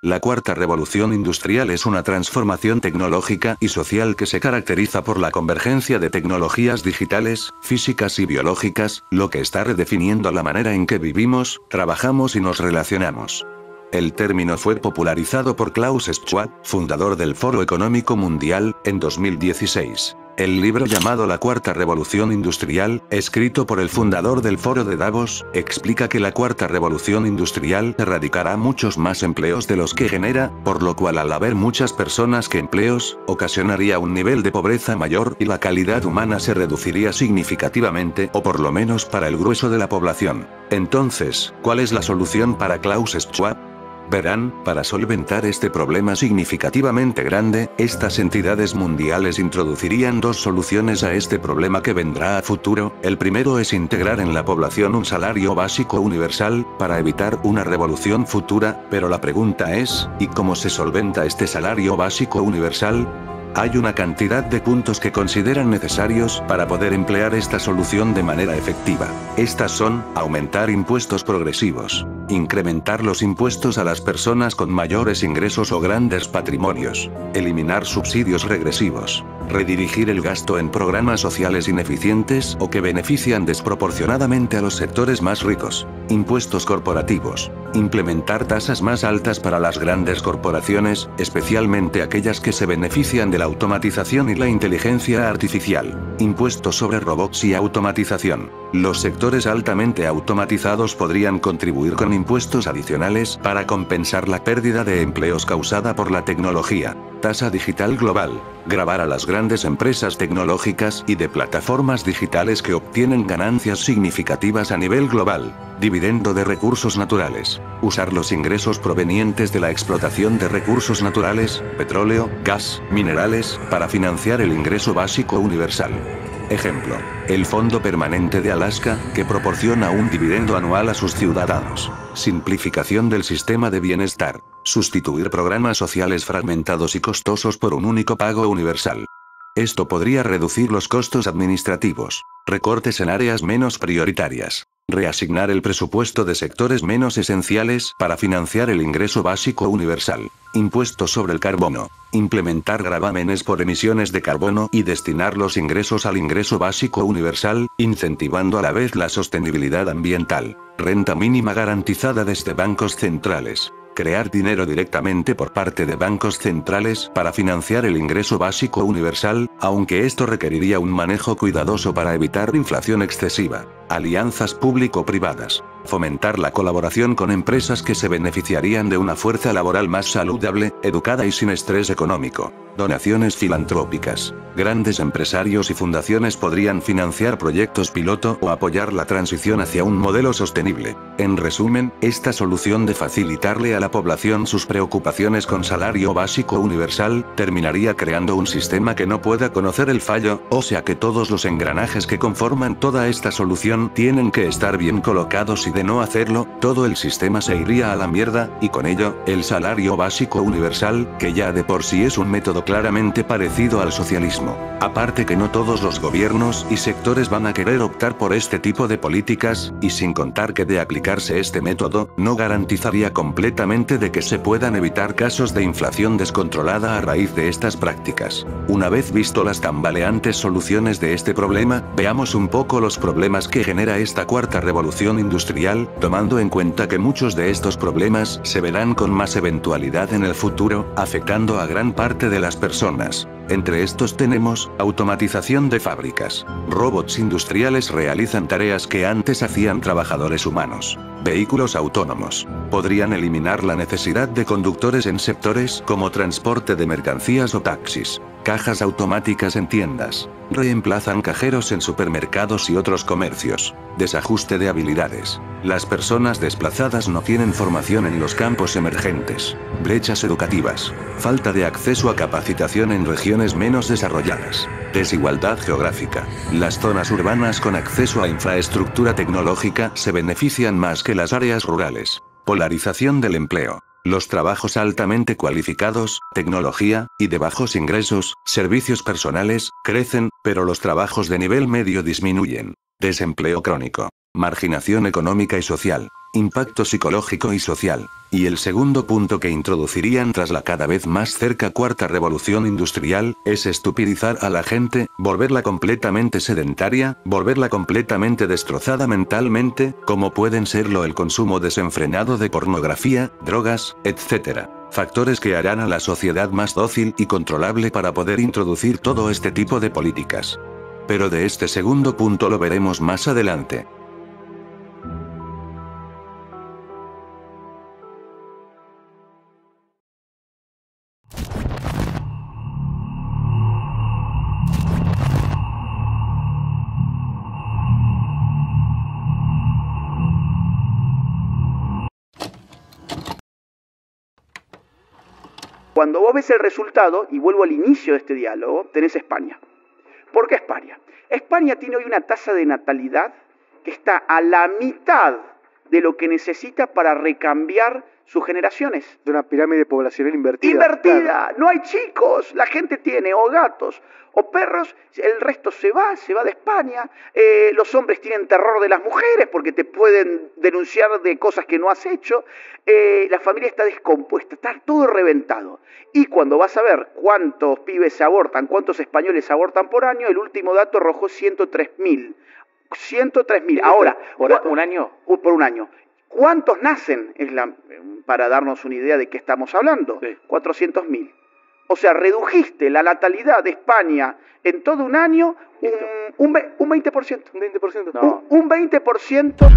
La cuarta revolución industrial es una transformación tecnológica y social que se caracteriza por la convergencia de tecnologías digitales, físicas y biológicas, lo que está redefiniendo la manera en que vivimos, trabajamos y nos relacionamos. El término fue popularizado por Klaus Schwab, fundador del Foro Económico Mundial, en 2016. El libro llamado La Cuarta Revolución Industrial, escrito por el fundador del Foro de Davos, explica que la Cuarta Revolución Industrial erradicará muchos más empleos de los que genera, por lo cual al haber muchas personas que empleos, ocasionaría un nivel de pobreza mayor y la calidad humana se reduciría significativamente o por lo menos para el grueso de la población. Entonces, ¿cuál es la solución para Klaus Schwab? Verán, para solventar este problema significativamente grande, estas entidades mundiales introducirían 2 soluciones a este problema que vendrá a futuro. El primero es integrar en la población un salario básico universal, para evitar una revolución futura, pero la pregunta es, ¿y cómo se solventa este salario básico universal? Hay una cantidad de puntos que consideran necesarios para poder emplear esta solución de manera efectiva. Estas son: aumentar impuestos progresivos, incrementar los impuestos a las personas con mayores ingresos o grandes patrimonios, eliminar subsidios regresivos, redirigir el gasto en programas sociales ineficientes o que benefician desproporcionadamente a los sectores más ricos, impuestos corporativos, implementar tasas más altas para las grandes corporaciones, especialmente aquellas que se benefician de la automatización y la inteligencia artificial, impuestos sobre robots y automatización. Los sectores altamente automatizados podrían contribuir con impuestos adicionales para compensar la pérdida de empleos causada por la tecnología. Tasa digital global. Gravar a las grandes empresas tecnológicas y de plataformas digitales que obtienen ganancias significativas a nivel global. Dividendo de recursos naturales. Usar los ingresos provenientes de la explotación de recursos naturales, petróleo, gas, minerales, para financiar el ingreso básico universal. Ejemplo: el Fondo Permanente de Alaska, que proporciona un dividendo anual a sus ciudadanos. Simplificación del sistema de bienestar. Sustituir programas sociales fragmentados y costosos por un único pago universal. Esto podría reducir los costos administrativos. Recortes en áreas menos prioritarias. Reasignar el presupuesto de sectores menos esenciales para financiar el ingreso básico universal. Impuestos sobre el carbono. Implementar gravámenes por emisiones de carbono y destinar los ingresos al ingreso básico universal, incentivando a la vez la sostenibilidad ambiental. Renta mínima garantizada desde bancos centrales. Crear dinero directamente por parte de bancos centrales para financiar el ingreso básico universal, aunque esto requeriría un manejo cuidadoso para evitar inflación excesiva. Alianzas público-privadas. Fomentar la colaboración con empresas que se beneficiarían de una fuerza laboral más saludable, educada y sin estrés económico. Donaciones filantrópicas. Grandes empresarios y fundaciones podrían financiar proyectos piloto o apoyar la transición hacia un modelo sostenible. En resumen, esta solución de facilitarle a la población sus preocupaciones con salario básico universal, terminaría creando un sistema que no pueda conocer el fallo, o sea que todos los engranajes que conforman toda esta solución tienen que estar bien colocados y de no hacerlo, todo el sistema se iría a la mierda, y con ello, el salario básico universal, que ya de por sí es un método claramente parecido al socialismo. Aparte que no todos los gobiernos y sectores van a querer optar por este tipo de políticas, y sin contar que de aplicarse este método, no garantizaría completamente de que se puedan evitar casos de inflación descontrolada a raíz de estas prácticas. Una vez visto las tambaleantes soluciones de este problema, veamos un poco los problemas que genera esta cuarta revolución industrial, tomando en cuenta que muchos de estos problemas se verán con más eventualidad en el futuro, afectando a gran parte de las personas. Entre estos tenemos, automatización de fábricas. Robots industriales realizan tareas que antes hacían trabajadores humanos. Vehículos autónomos. Podrían eliminar la necesidad de conductores en sectores como transporte de mercancías o taxis. Cajas automáticas en tiendas. Reemplazan cajeros en supermercados y otros comercios. Desajuste de habilidades. Las personas desplazadas no tienen formación en los campos emergentes. Brechas educativas. Falta de acceso a capacitación en regiones menos desarrolladas. Desigualdad geográfica. Las zonas urbanas con acceso a infraestructura tecnológica se benefician más que las áreas rurales. Polarización del empleo. Los trabajos altamente cualificados, tecnología, y de bajos ingresos, servicios personales, crecen, pero los trabajos de nivel medio disminuyen. Desempleo crónico. Marginación económica y social. Impacto psicológico y social. Y el segundo punto que introducirían tras la cada vez más cerca cuarta revolución industrial, es estupidizar a la gente, volverla completamente sedentaria, volverla completamente destrozada mentalmente, como pueden serlo el consumo desenfrenado de pornografía, drogas, etc. Factores que harán a la sociedad más dócil y controlable para poder introducir todo este tipo de políticas. Pero de este segundo punto lo veremos más adelante. Cuando vos ves el resultado, y vuelvo al inicio de este diálogo, tenés España. ¿Por qué España? España tiene hoy una tasa de natalidad que está a la mitad de lo que necesita para recambiar sus generaciones. De una pirámide poblacional invertida. Invertida, Claro. no hay chicos, la gente tiene o gatos o perros, el resto se va de España, los hombres tienen terror de las mujeres porque te pueden denunciar de cosas que no has hecho, la familia está descompuesta, está todo reventado. Y cuando vas a ver cuántos pibes se abortan, cuántos españoles se abortan por año, el último dato arrojó 103.000. 103.000. Ahora, ¿Por un año? Por un año. ¿Cuántos nacen? Para darnos una idea de qué estamos hablando. Sí. 400.000. O sea, redujiste la natalidad de España en todo un año un 20%. Un 20%. No. Un 20%.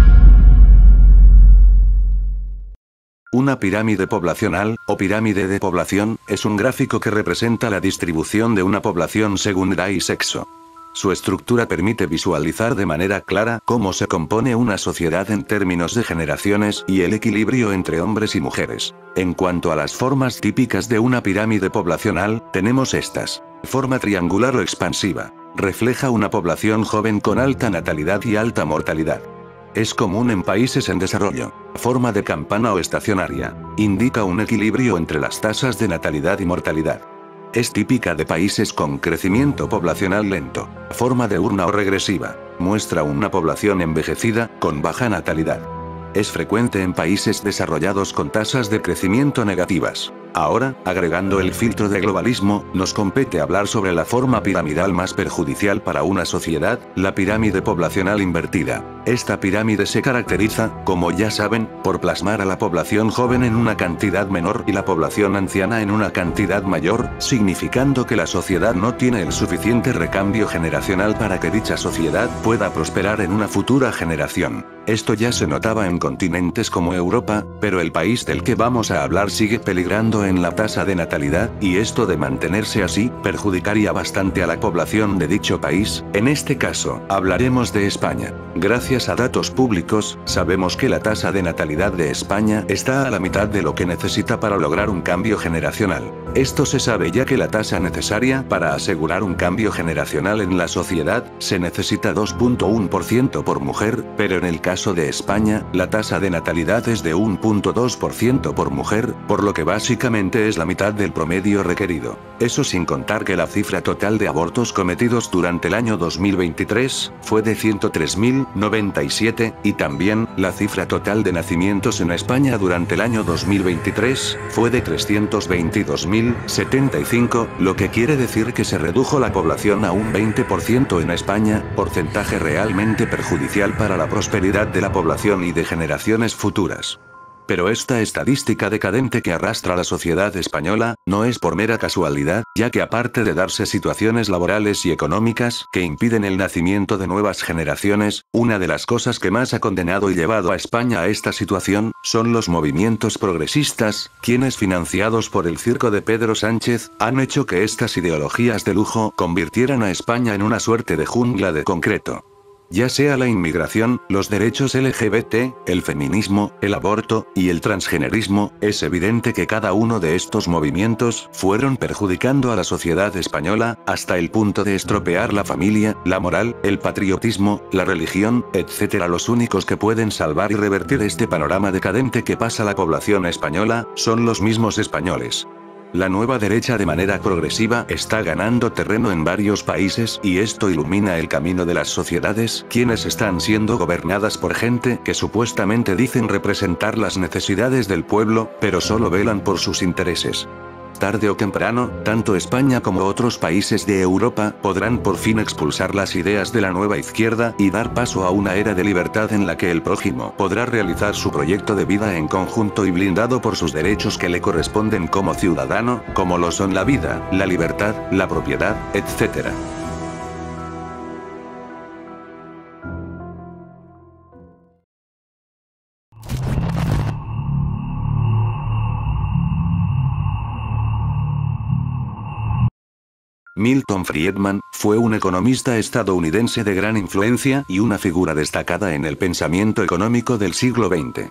Una pirámide poblacional, o pirámide de población, es un gráfico que representa la distribución de una población según edad y sexo. Su estructura permite visualizar de manera clara cómo se compone una sociedad en términos de generaciones y el equilibrio entre hombres y mujeres. En cuanto a las formas típicas de una pirámide poblacional, tenemos estas. Forma triangular o expansiva. Refleja una población joven con alta natalidad y alta mortalidad. Es común en países en desarrollo. Forma de campana o estacionaria. Indica un equilibrio entre las tasas de natalidad y mortalidad. Es típica de países con crecimiento poblacional lento. Forma de urna o regresiva. Muestra una población envejecida, con baja natalidad. Es frecuente en países desarrollados con tasas de crecimiento negativas. Ahora, agregando el filtro de globalismo, nos compete hablar sobre la forma piramidal más perjudicial para una sociedad, la pirámide poblacional invertida. Esta pirámide se caracteriza, como ya saben, por plasmar a la población joven en una cantidad menor y la población anciana en una cantidad mayor, significando que la sociedad no tiene el suficiente recambio generacional para que dicha sociedad pueda prosperar en una futura generación. Esto ya se notaba en continentes como Europa, pero el país del que vamos a hablar sigue peligrando en la tasa de natalidad, y esto de mantenerse así, perjudicaría bastante a la población de dicho país. En este caso, hablaremos de España. Gracias a datos públicos, sabemos que la tasa de natalidad de España está a la mitad de lo que necesita para lograr un cambio generacional. Esto se sabe ya que la tasa necesaria para asegurar un cambio generacional en la sociedad, se necesita 2.1% por mujer, pero en el caso de España, la tasa de natalidad es de 1.2% por mujer, por lo que básicamente es la mitad del promedio requerido. Eso sin contar que la cifra total de abortos cometidos durante el año 2023 fue de 103.097, y también, la cifra total de nacimientos en España durante el año 2023 fue de 322.075, lo que quiere decir que se redujo la población a un 20% en España, porcentaje realmente perjudicial para la prosperidad de la población y de generaciones futuras. Pero esta estadística decadente que arrastra la sociedad española, no es por mera casualidad, ya que aparte de darse situaciones laborales y económicas que impiden el nacimiento de nuevas generaciones, una de las cosas que más ha condenado y llevado a España a esta situación, son los movimientos progresistas, quienes financiados por el circo de Pedro Sánchez, han hecho que estas ideologías de lujo convirtieran a España en una suerte de jungla de concreto. Ya sea la inmigración, los derechos LGBT, el feminismo, el aborto, y el transgenerismo, es evidente que cada uno de estos movimientos fueron perjudicando a la sociedad española, hasta el punto de estropear la familia, la moral, el patriotismo, la religión, etc. Los únicos que pueden salvar y revertir este panorama decadente que pasa la población española, son los mismos españoles. La nueva derecha de manera progresiva está ganando terreno en varios países y esto ilumina el camino de las sociedades, quienes están siendo gobernadas por gente que supuestamente dicen representar las necesidades del pueblo, pero solo velan por sus intereses. Tarde o temprano, tanto España como otros países de Europa podrán por fin expulsar las ideas de la nueva izquierda y dar paso a una era de libertad en la que el prójimo podrá realizar su proyecto de vida en conjunto y blindado por sus derechos que le corresponden como ciudadano, como lo son la vida, la libertad, la propiedad, etc. Milton Friedman fue un economista estadounidense de gran influencia y una figura destacada en el pensamiento económico del siglo XX.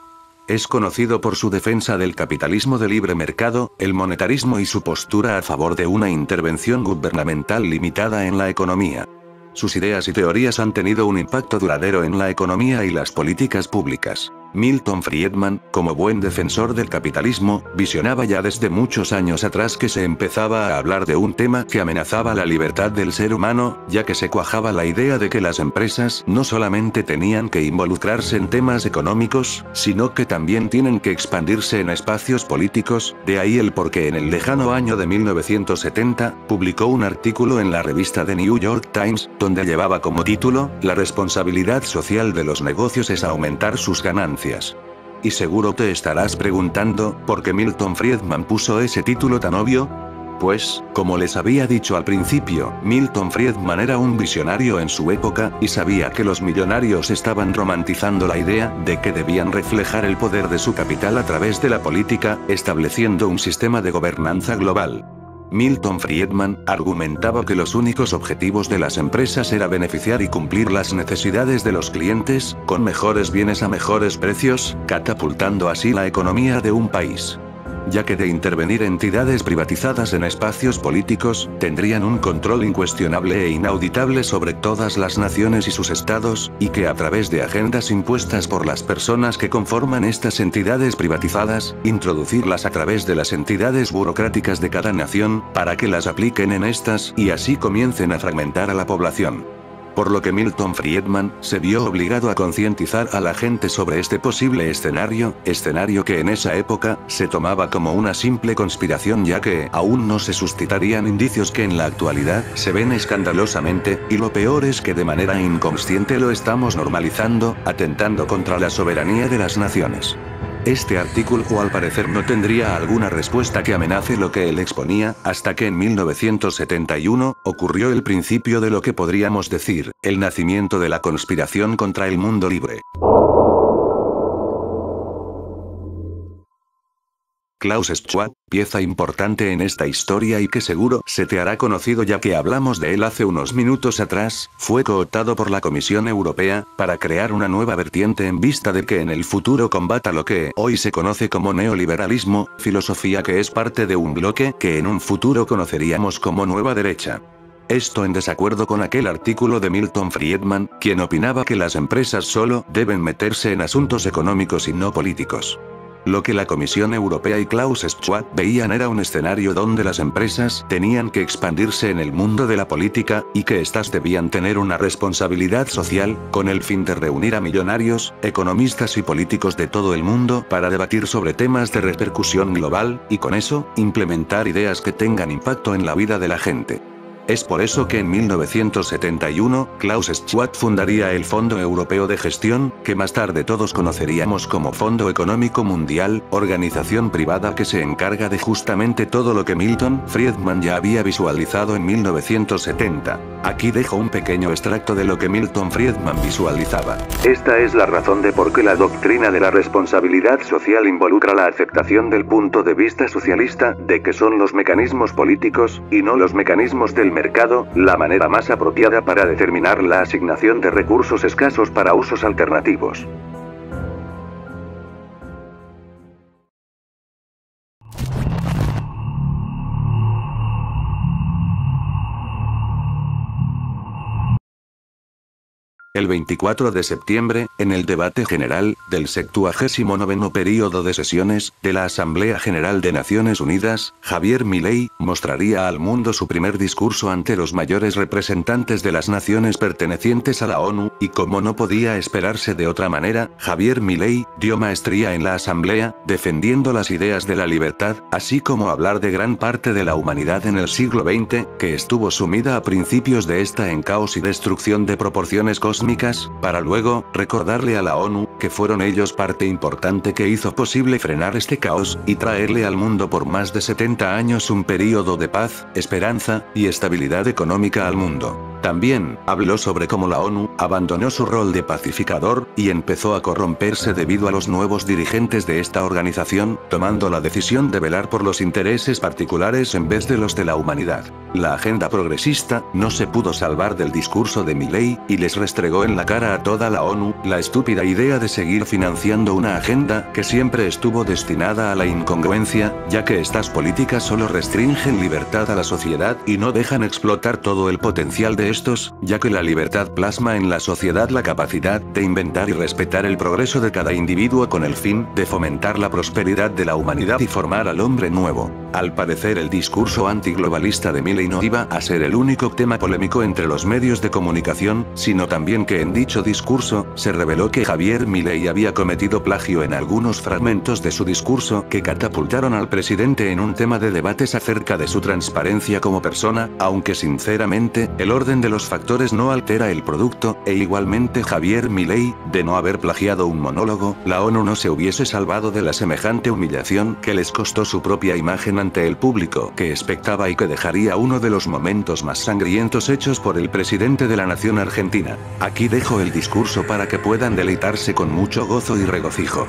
Es conocido por su defensa del capitalismo de libre mercado, el monetarismo y su postura a favor de una intervención gubernamental limitada en la economía. Sus ideas y teorías han tenido un impacto duradero en la economía y las políticas públicas. Milton Friedman, como buen defensor del capitalismo, visionaba ya desde muchos años atrás que se empezaba a hablar de un tema que amenazaba la libertad del ser humano, ya que se cuajaba la idea de que las empresas no solamente tenían que involucrarse en temas económicos, sino que también tienen que expandirse en espacios políticos, de ahí el por qué en el lejano año de 1970, publicó un artículo en la revista The New York Times, donde llevaba como título, "La responsabilidad social de los negocios es aumentar sus ganancias". Y seguro te estarás preguntando, ¿por qué Milton Friedman puso ese título tan obvio? Pues, como les había dicho al principio, Milton Friedman era un visionario en su época, y sabía que los millonarios estaban romantizando la idea de que debían reflejar el poder de su capital a través de la política, estableciendo un sistema de gobernanza global. Milton Friedman argumentaba que los únicos objetivos de las empresas era beneficiar y cumplir las necesidades de los clientes, con mejores bienes a mejores precios, catapultando así la economía de un país. Ya que de intervenir entidades privatizadas en espacios políticos, tendrían un control incuestionable e inauditable sobre todas las naciones y sus estados, y que a través de agendas impuestas por las personas que conforman estas entidades privatizadas, introducirlas a través de las entidades burocráticas de cada nación, para que las apliquen en estas, y así comiencen a fragmentar a la población. Por lo que Milton Friedman se vio obligado a concientizar a la gente sobre este posible escenario que en esa época se tomaba como una simple conspiración, ya que aún no se suscitarían indicios que en la actualidad se ven escandalosamente, y lo peor es que de manera inconsciente lo estamos normalizando, atentando contra la soberanía de las naciones. Este artículo al parecer no tendría alguna respuesta que amenace lo que él exponía, hasta que en 1971, ocurrió el principio de lo que podríamos decir, el nacimiento de la conspiración contra el mundo libre. Klaus Schwab, pieza importante en esta historia y que seguro se te hará conocido ya que hablamos de él hace unos minutos atrás, fue cooptado por la Comisión Europea, para crear una nueva vertiente en vista de que en el futuro combata lo que hoy se conoce como neoliberalismo, filosofía que es parte de un bloque que en un futuro conoceríamos como nueva derecha. Esto en desacuerdo con aquel artículo de Milton Friedman, quien opinaba que las empresas solo deben meterse en asuntos económicos y no políticos. Lo que la Comisión Europea y Klaus Schwab veían era un escenario donde las empresas tenían que expandirse en el mundo de la política, y que éstas debían tener una responsabilidad social, con el fin de reunir a millonarios, economistas y políticos de todo el mundo para debatir sobre temas de repercusión global, y con eso, implementar ideas que tengan impacto en la vida de la gente. Es por eso que en 1971, Klaus Schwab fundaría el Fondo Europeo de Gestión, que más tarde todos conoceríamos como Fondo Económico Mundial, organización privada que se encarga de justamente todo lo que Milton Friedman ya había visualizado en 1970. Aquí dejo un pequeño extracto de lo que Milton Friedman visualizaba. Esta es la razón de por qué la doctrina de la responsabilidad social involucra la aceptación del punto de vista socialista, de que son los mecanismos políticos, y no los mecanismos del mercado, la manera más apropiada para determinar la asignación de recursos escasos para usos alternativos. El 24 de septiembre, en el debate general, del 79º período de sesiones, de la Asamblea General de Naciones Unidas, Javier Milei, mostraría al mundo su primer discurso ante los mayores representantes de las naciones pertenecientes a la ONU, y como no podía esperarse de otra manera, Javier Milei, dio maestría en la Asamblea, defendiendo las ideas de la libertad, así como hablar de gran parte de la humanidad en el siglo XX, que estuvo sumida a principios de esta en caos y destrucción de proporciones cósmicas, para luego, recordarle a la ONU, que fueron ellos parte importante que hizo posible frenar este caos, y traerle al mundo por más de 70 años un período de paz, esperanza, y estabilidad económica al mundo. También, habló sobre cómo la ONU, abandonó su rol de pacificador, y empezó a corromperse debido a los nuevos dirigentes de esta organización, tomando la decisión de velar por los intereses particulares en vez de los de la humanidad. La agenda progresista, no se pudo salvar del discurso de Milei, y les restregó en la cara a toda la ONU, la estúpida idea de seguir financiando una agenda que siempre estuvo destinada a la incongruencia, ya que estas políticas solo restringen libertad a la sociedad y no dejan explotar todo el potencial de de estos, ya que la libertad plasma en la sociedad la capacidad de inventar y respetar el progreso de cada individuo con el fin de fomentar la prosperidad de la humanidad y formar al hombre nuevo. Al parecer el discurso antiglobalista de Milei no iba a ser el único tema polémico entre los medios de comunicación, sino también que en dicho discurso, se reveló que Javier Milei había cometido plagio en algunos fragmentos de su discurso que catapultaron al presidente en un tema de debates acerca de su transparencia como persona, aunque sinceramente, el orden de los factores no altera el producto, e igualmente Javier Milei, de no haber plagiado un monólogo, la ONU no se hubiese salvado de la semejante humillación que les costó su propia imagen ante el público que expectaba y que dejaría uno de los momentos más sangrientos hechos por el presidente de la nación argentina. Aquí dejo el discurso para que puedan deleitarse con mucho gozo y regocijo.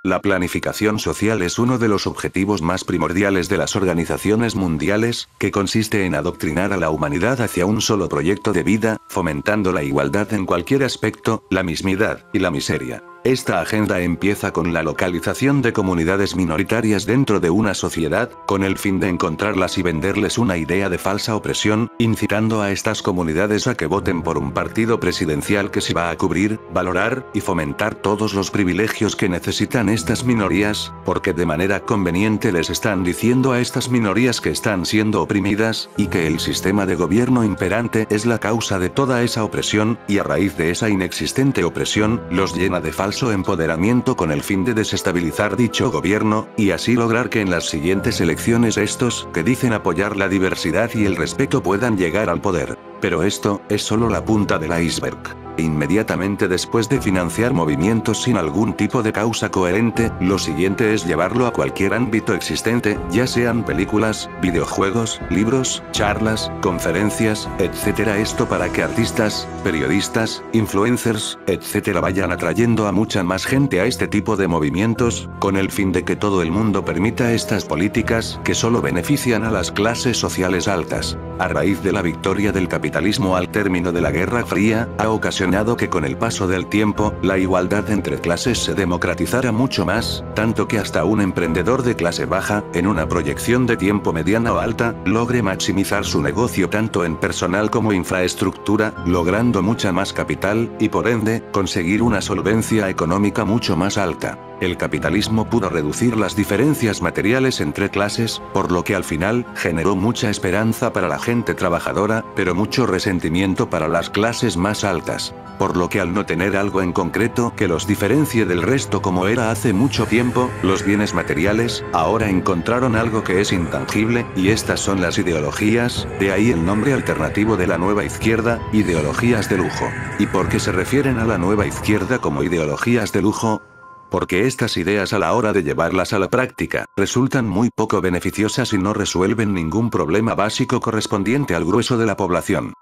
La planificación social es uno de los objetivos más primordiales de las organizaciones mundiales, que consiste en adoctrinar a la humanidad hacia un solo proyecto de vida, fomentando la igualdad en cualquier aspecto, la mismidad y la miseria. Esta agenda empieza con la localización de comunidades minoritarias dentro de una sociedad, con el fin de encontrarlas y venderles una idea de falsa opresión, incitando a estas comunidades a que voten por un partido presidencial que se va a cubrir, valorar y fomentar todos los privilegios que necesitan estas minorías, porque de manera conveniente les están diciendo a estas minorías que están siendo oprimidas, y que el sistema de gobierno imperante es la causa de toda esa opresión, y a raíz de esa inexistente opresión, los llena de falso empoderamiento con el fin de desestabilizar dicho gobierno, y así lograr que en las siguientes elecciones estos, que dicen apoyar la diversidad y el respeto, puedan llegar al poder. Pero esto es solo la punta del iceberg. Inmediatamente después de financiar movimientos sin algún tipo de causa coherente, lo siguiente es llevarlo a cualquier ámbito existente, ya sean películas, videojuegos, libros, charlas, conferencias, etc. Esto para que artistas, periodistas, influencers, etc. vayan atrayendo a mucha más gente a este tipo de movimientos, con el fin de que todo el mundo permita estas políticas que solo benefician a las clases sociales altas. A raíz de la victoria del capitalismo al término de la Guerra Fría, ha ocasionado que con el paso del tiempo, la igualdad entre clases se democratizara mucho más, tanto que hasta un emprendedor de clase baja, en una proyección de tiempo mediana o alta, logre maximizar su negocio tanto en personal como infraestructura, logrando mucha más capital, y por ende, conseguir una solvencia económica mucho más alta. El capitalismo pudo reducir las diferencias materiales entre clases, por lo que al final, generó mucha esperanza para la gente trabajadora, pero mucho resentimiento para las clases más altas. Por lo que al no tener algo en concreto que los diferencie del resto como era hace mucho tiempo, los bienes materiales, ahora encontraron algo que es intangible, y estas son las ideologías, de ahí el nombre alternativo de la nueva izquierda, ideologías de lujo. ¿Y por qué se refieren a la nueva izquierda como ideologías de lujo? Porque estas ideas a la hora de llevarlas a la práctica, resultan muy poco beneficiosas y no resuelven ningún problema básico correspondiente al grueso de la población.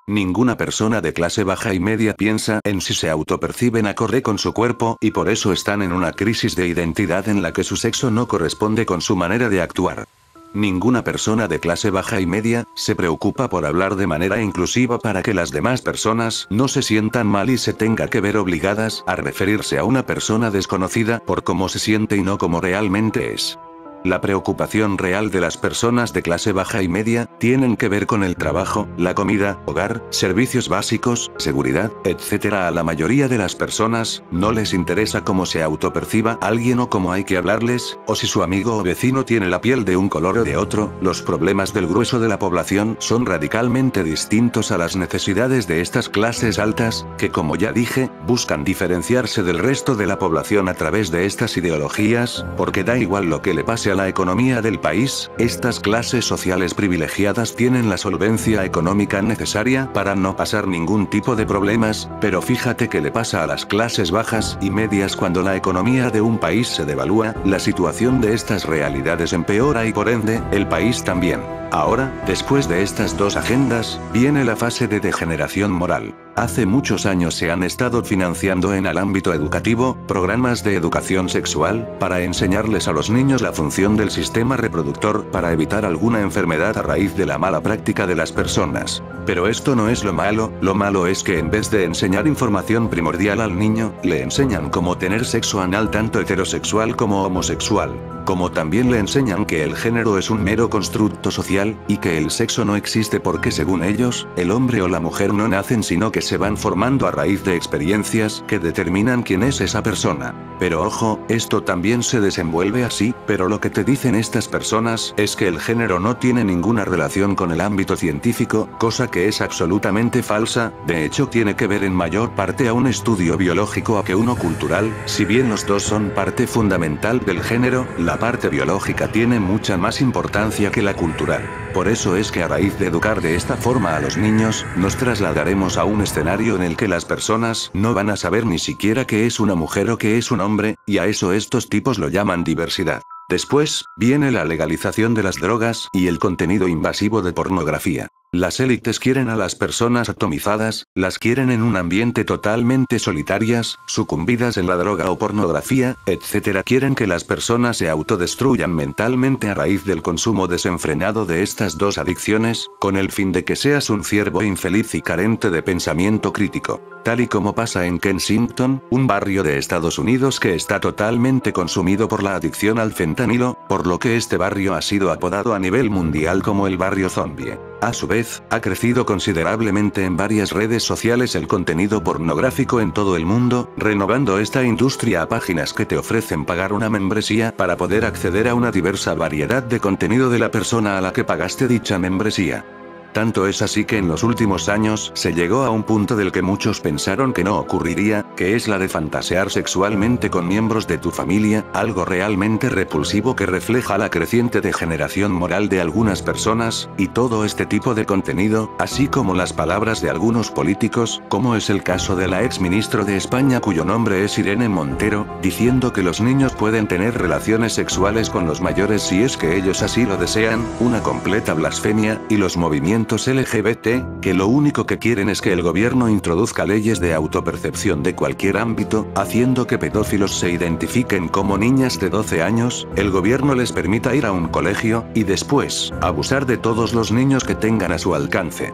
Ninguna persona de clase baja y media piensa en si se autoperciben acorde con su cuerpo, y por eso están en una crisis de identidad en la que su sexo no corresponde con su manera de actuar. Ninguna persona de clase baja y media se preocupa por hablar de manera inclusiva para que las demás personas no se sientan mal y se tenga que ver obligadas a referirse a una persona desconocida por cómo se siente y no como realmente es. La preocupación real de las personas de clase baja y media tienen que ver con el trabajo, la comida, hogar, servicios básicos, seguridad, etc. A la mayoría de las personas no les interesa cómo se autoperciba alguien o cómo hay que hablarles, o si su amigo o vecino tiene la piel de un color o de otro. Los problemas del grueso de la población son radicalmente distintos a las necesidades de estas clases altas, que como ya dije, buscan diferenciarse del resto de la población a través de estas ideologías, porque da igual lo que le pase a la economía del país, estas clases sociales privilegiadas tienen la solvencia económica necesaria para no pasar ningún tipo de problemas, pero fíjate qué le pasa a las clases bajas y medias cuando la economía de un país se devalúa, la situación de estas realidades empeora y por ende, el país también. Ahora, después de estas dos agendas, viene la fase de degeneración moral. Hace muchos años se han estado financiando en el ámbito educativo, programas de educación sexual, para enseñarles a los niños la función del sistema reproductor, para evitar alguna enfermedad a raíz de la mala práctica de las personas. Pero esto no es lo malo es que en vez de enseñar información primordial al niño, le enseñan cómo tener sexo anal tanto heterosexual como homosexual. Como también le enseñan que el género es un mero constructo social, y que el sexo no existe porque según ellos, el hombre o la mujer no nacen sino que se van formando a raíz de experiencias que determinan quién es esa persona. Pero ojo, esto también se desenvuelve así, pero lo que te dicen estas personas es que el género no tiene ninguna relación con el ámbito científico, cosa que es absolutamente falsa, de hecho tiene que ver en mayor parte a un estudio biológico a que uno cultural, si bien los dos son parte fundamental del género, la parte biológica tiene mucha más importancia que la cultural. Por eso es que a raíz de educar de esta forma a los niños, nos trasladaremos a un escenario en el que las personas no van a saber ni siquiera qué es una mujer o qué es un hombre, y a eso estos tipos lo llaman diversidad. Después, viene la legalización de las drogas y el contenido invasivo de pornografía. Las élites quieren a las personas atomizadas, las quieren en un ambiente totalmente solitarias, sucumbidas en la droga o pornografía, etc. Quieren que las personas se autodestruyan mentalmente a raíz del consumo desenfrenado de estas dos adicciones, con el fin de que seas un ciervo infeliz y carente de pensamiento crítico. Tal y como pasa en Kensington, un barrio de Estados Unidos que está totalmente consumido por la adicción al fentanilo, por lo que este barrio ha sido apodado a nivel mundial como el barrio zombie. A su vez, ha crecido considerablemente en varias redes sociales el contenido pornográfico en todo el mundo, renovando esta industria a páginas que te ofrecen pagar una membresía para poder acceder a una diversa variedad de contenido de la persona a la que pagaste dicha membresía. Tanto es así que en los últimos años se llegó a un punto del que muchos pensaron que no ocurriría, que es la de fantasear sexualmente con miembros de tu familia, algo realmente repulsivo que refleja la creciente degeneración moral de algunas personas, y todo este tipo de contenido, así como las palabras de algunos políticos, como es el caso de la ex ministro de España cuyo nombre es Irene Montero, diciendo que los niños pueden tener relaciones sexuales con los mayores si es que ellos así lo desean, una completa blasfemia, y los movimientos LGBT, que lo único que quieren es que el gobierno introduzca leyes de autopercepción de cualquier ámbito, haciendo que pedófilos se identifiquen como niñas de 12 años, el gobierno les permita ir a un colegio, y después, abusar de todos los niños que tengan a su alcance.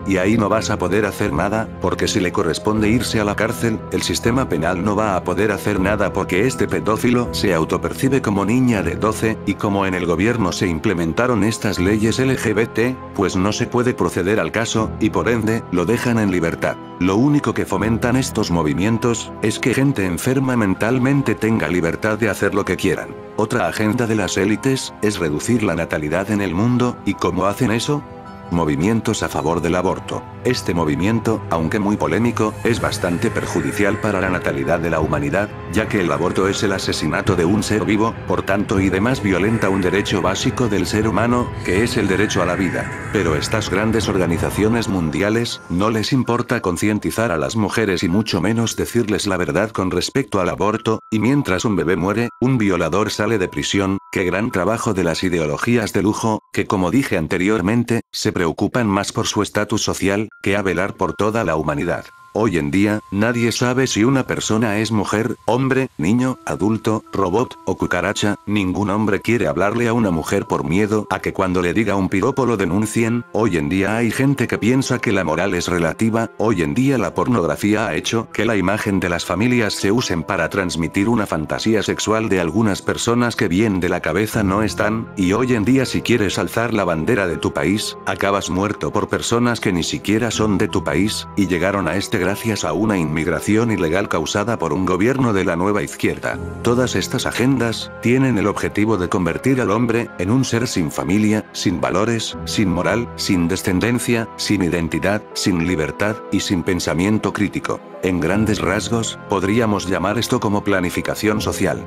Y ahí no vas a poder hacer nada, porque si le corresponde irse a la cárcel, el sistema penal no va a poder hacer nada porque este pedófilo se autopercibe como niña de 12, y como en el gobierno se implementaron estas leyes LGBT, pues no se puede proceder al caso, y por ende, lo dejan en libertad. Lo único que fomentan estos movimientos, es que gente enferma mentalmente tenga libertad de hacer lo que quieran. Otra agenda de las élites, es reducir la natalidad en el mundo, ¿y cómo hacen eso? Movimientos a favor del aborto. Este movimiento, aunque muy polémico, es bastante perjudicial para la natalidad de la humanidad, ya que el aborto es el asesinato de un ser vivo, por tanto y demás violenta un derecho básico del ser humano, que es el derecho a la vida. Pero estas grandes organizaciones mundiales, no les importa concientizar a las mujeres y mucho menos decirles la verdad con respecto al aborto, y mientras un bebé muere, un violador sale de prisión. Qué gran trabajo de las ideologías de lujo, que como dije anteriormente, se preocupan más por su estatus social, que a velar por toda la humanidad. Hoy en día, nadie sabe si una persona es mujer, hombre, niño, adulto, robot o cucaracha. Ningún hombre quiere hablarle a una mujer por miedo a que cuando le diga un piropo lo denuncien. Hoy en día hay gente que piensa que la moral es relativa. Hoy en día la pornografía ha hecho que la imagen de las familias se usen para transmitir una fantasía sexual de algunas personas que bien de la cabeza no están, y hoy en día si quieres alzar la bandera de tu país, acabas muerto por personas que ni siquiera son de tu país, y llegaron a este gracias a una inmigración ilegal causada por un gobierno de la nueva izquierda. Todas estas agendas tienen el objetivo de convertir al hombre en un ser sin familia, sin valores, sin moral, sin descendencia, sin identidad, sin libertad y sin pensamiento crítico. En grandes rasgos, podríamos llamar esto como planificación social.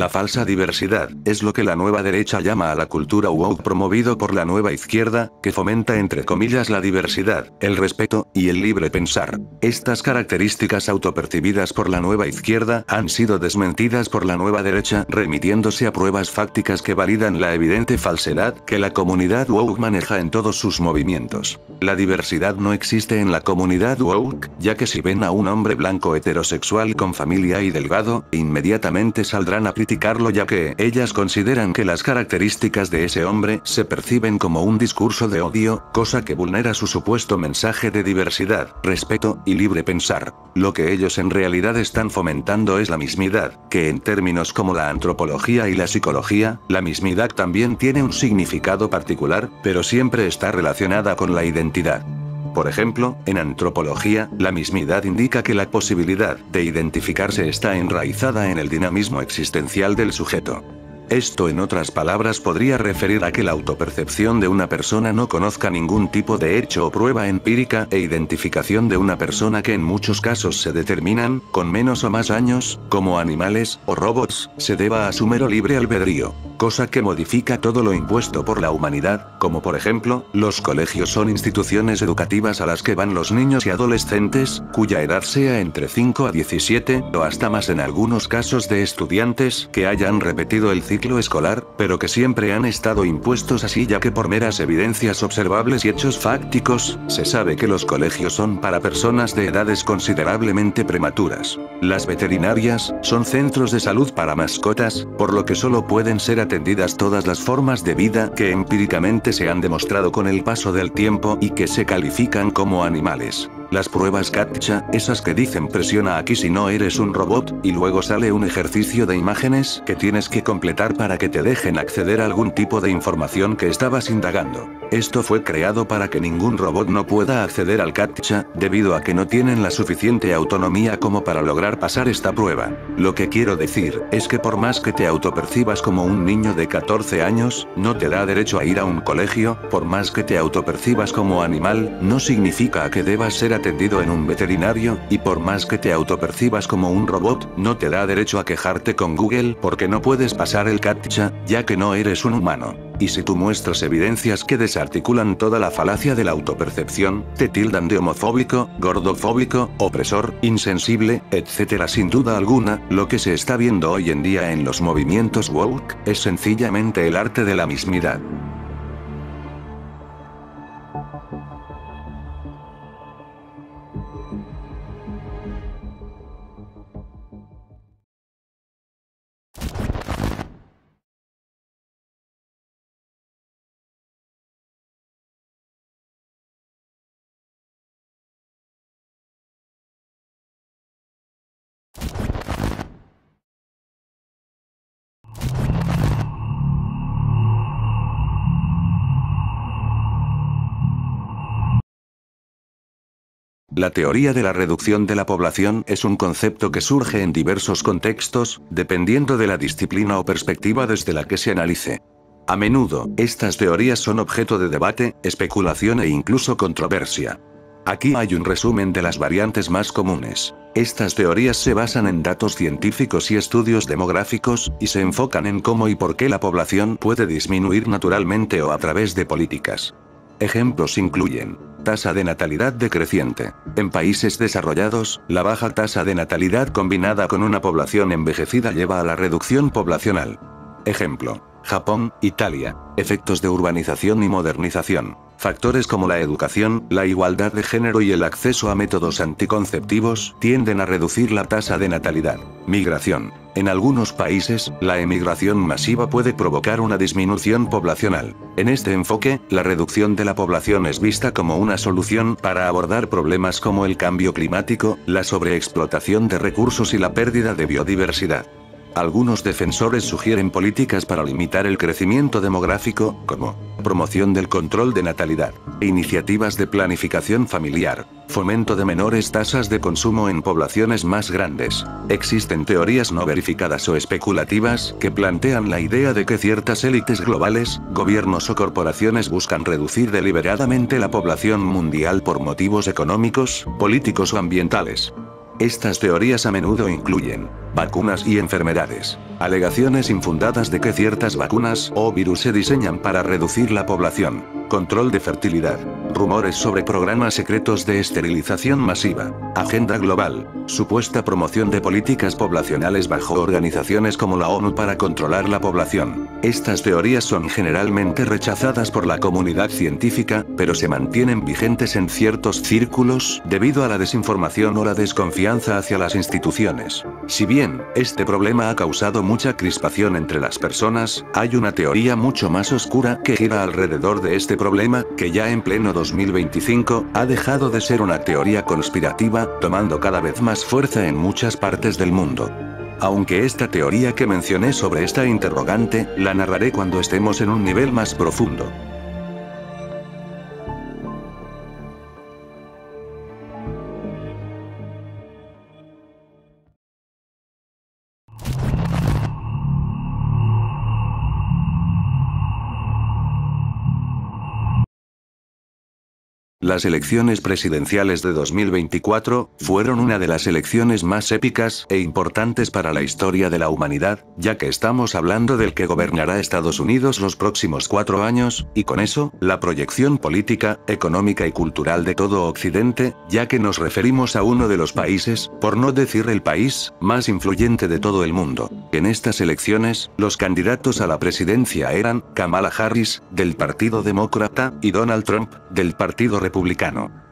La falsa diversidad, es lo que la nueva derecha llama a la cultura woke promovido por la nueva izquierda, que fomenta entre comillas la diversidad, el respeto, y el libre pensar. Estas características autopercibidas por la nueva izquierda han sido desmentidas por la nueva derecha, remitiéndose a pruebas fácticas que validan la evidente falsedad que la comunidad woke maneja en todos sus movimientos. La diversidad no existe en la comunidad woke, ya que si ven a un hombre blanco heterosexual con familia y delgado, inmediatamente saldrán a criticarlo, ya que ellas consideran que las características de ese hombre se perciben como un discurso de odio, cosa que vulnera su supuesto mensaje de diversidad, respeto y libre pensar. Lo que ellos en realidad están fomentando es la mismidad, que en términos como la antropología y la psicología, la mismidad también tiene un significado particular, pero siempre está relacionada con la identidad. Por ejemplo, en antropología, la mismidad indica que la posibilidad de identificarse está enraizada en el dinamismo existencial del sujeto. Esto, en otras palabras, podría referir a que la autopercepción de una persona no conozca ningún tipo de hecho o prueba empírica e identificación de una persona que en muchos casos se determinan, con menos o más años, como animales o robots, se deba a su mero libre albedrío. Cosa que modifica todo lo impuesto por la humanidad, como por ejemplo, los colegios son instituciones educativas a las que van los niños y adolescentes, cuya edad sea entre 5 a 17, o hasta más en algunos casos de estudiantes que hayan repetido el ciclo escolar, pero que siempre han estado impuestos así, ya que por meras evidencias observables y hechos fácticos, se sabe que los colegios son para personas de edades considerablemente prematuras. Las veterinarias son centros de salud para mascotas, por lo que solo pueden ser atendidas todas las formas de vida que empíricamente se han demostrado con el paso del tiempo y que se califican como animales. Las pruebas CAPTCHA, esas que dicen presiona aquí si no eres un robot, y luego sale un ejercicio de imágenes que tienes que completar para que te dejen acceder a algún tipo de información que estabas indagando. Esto fue creado para que ningún robot no pueda acceder al CAPTCHA, debido a que no tienen la suficiente autonomía como para lograr pasar esta prueba. Lo que quiero decir, es que por más que te autopercibas como un niño de 14 años, no te da derecho a ir a un colegio, por más que te autopercibas como animal, no significa que debas ser atendido en un veterinario, y por más que te autopercibas como un robot, no te da derecho a quejarte con Google porque no puedes pasar el CAPTCHA, ya que no eres un humano. Y si tú muestras evidencias que desarticulan toda la falacia de la autopercepción, te tildan de homofóbico, gordofóbico, opresor, insensible, etc. Sin duda alguna, lo que se está viendo hoy en día en los movimientos woke, es sencillamente el arte de la mismidad. La teoría de la reducción de la población es un concepto que surge en diversos contextos, dependiendo de la disciplina o perspectiva desde la que se analice. A menudo, estas teorías son objeto de debate, especulación e incluso controversia. Aquí hay un resumen de las variantes más comunes. Estas teorías se basan en datos científicos y estudios demográficos, y se enfocan en cómo y por qué la población puede disminuir naturalmente o a través de políticas. Ejemplos incluyen: tasa de natalidad decreciente. En países desarrollados, la baja tasa de natalidad combinada con una población envejecida lleva a la reducción poblacional. Ejemplo: Japón, Italia. Efectos de urbanización y modernización. Factores como la educación, la igualdad de género y el acceso a métodos anticonceptivos tienden a reducir la tasa de natalidad. Migración. En algunos países, la emigración masiva puede provocar una disminución poblacional. En este enfoque, la reducción de la población es vista como una solución para abordar problemas como el cambio climático, la sobreexplotación de recursos y la pérdida de biodiversidad. Algunos defensores sugieren políticas para limitar el crecimiento demográfico, como promoción del control de natalidad, iniciativas de planificación familiar, fomento de menores tasas de consumo en poblaciones más grandes. Existen teorías no verificadas o especulativas que plantean la idea de que ciertas élites globales, gobiernos o corporaciones buscan reducir deliberadamente la población mundial por motivos económicos, políticos o ambientales. Estas teorías a menudo incluyen vacunas y enfermedades. Alegaciones infundadas de que ciertas vacunas o virus se diseñan para reducir la población. Control de fertilidad. Rumores sobre programas secretos de esterilización masiva. Agenda global. Supuesta promoción de políticas poblacionales bajo organizaciones como la ONU para controlar la población. Estas teorías son generalmente rechazadas por la comunidad científica, pero se mantienen vigentes en ciertos círculos debido a la desinformación o la desconfianza hacia las instituciones. Si bien este problema ha causado mucha crispación entre las personas, hay una teoría mucho más oscura que gira alrededor de este problema, que ya en pleno 2025, ha dejado de ser una teoría conspirativa, tomando cada vez más fuerza en muchas partes del mundo. Aunque esta teoría que mencioné sobre esta interrogante, la narraré cuando estemos en un nivel más profundo. Las elecciones presidenciales de 2024 fueron una de las elecciones más épicas e importantes para la historia de la humanidad, ya que estamos hablando del que gobernará Estados Unidos los próximos 4 años, y con eso, la proyección política, económica y cultural de todo Occidente, ya que nos referimos a uno de los países, por no decir el país, más influyente de todo el mundo. En estas elecciones, los candidatos a la presidencia eran Kamala Harris, del Partido Demócrata, y Donald Trump, del Partido Republicano.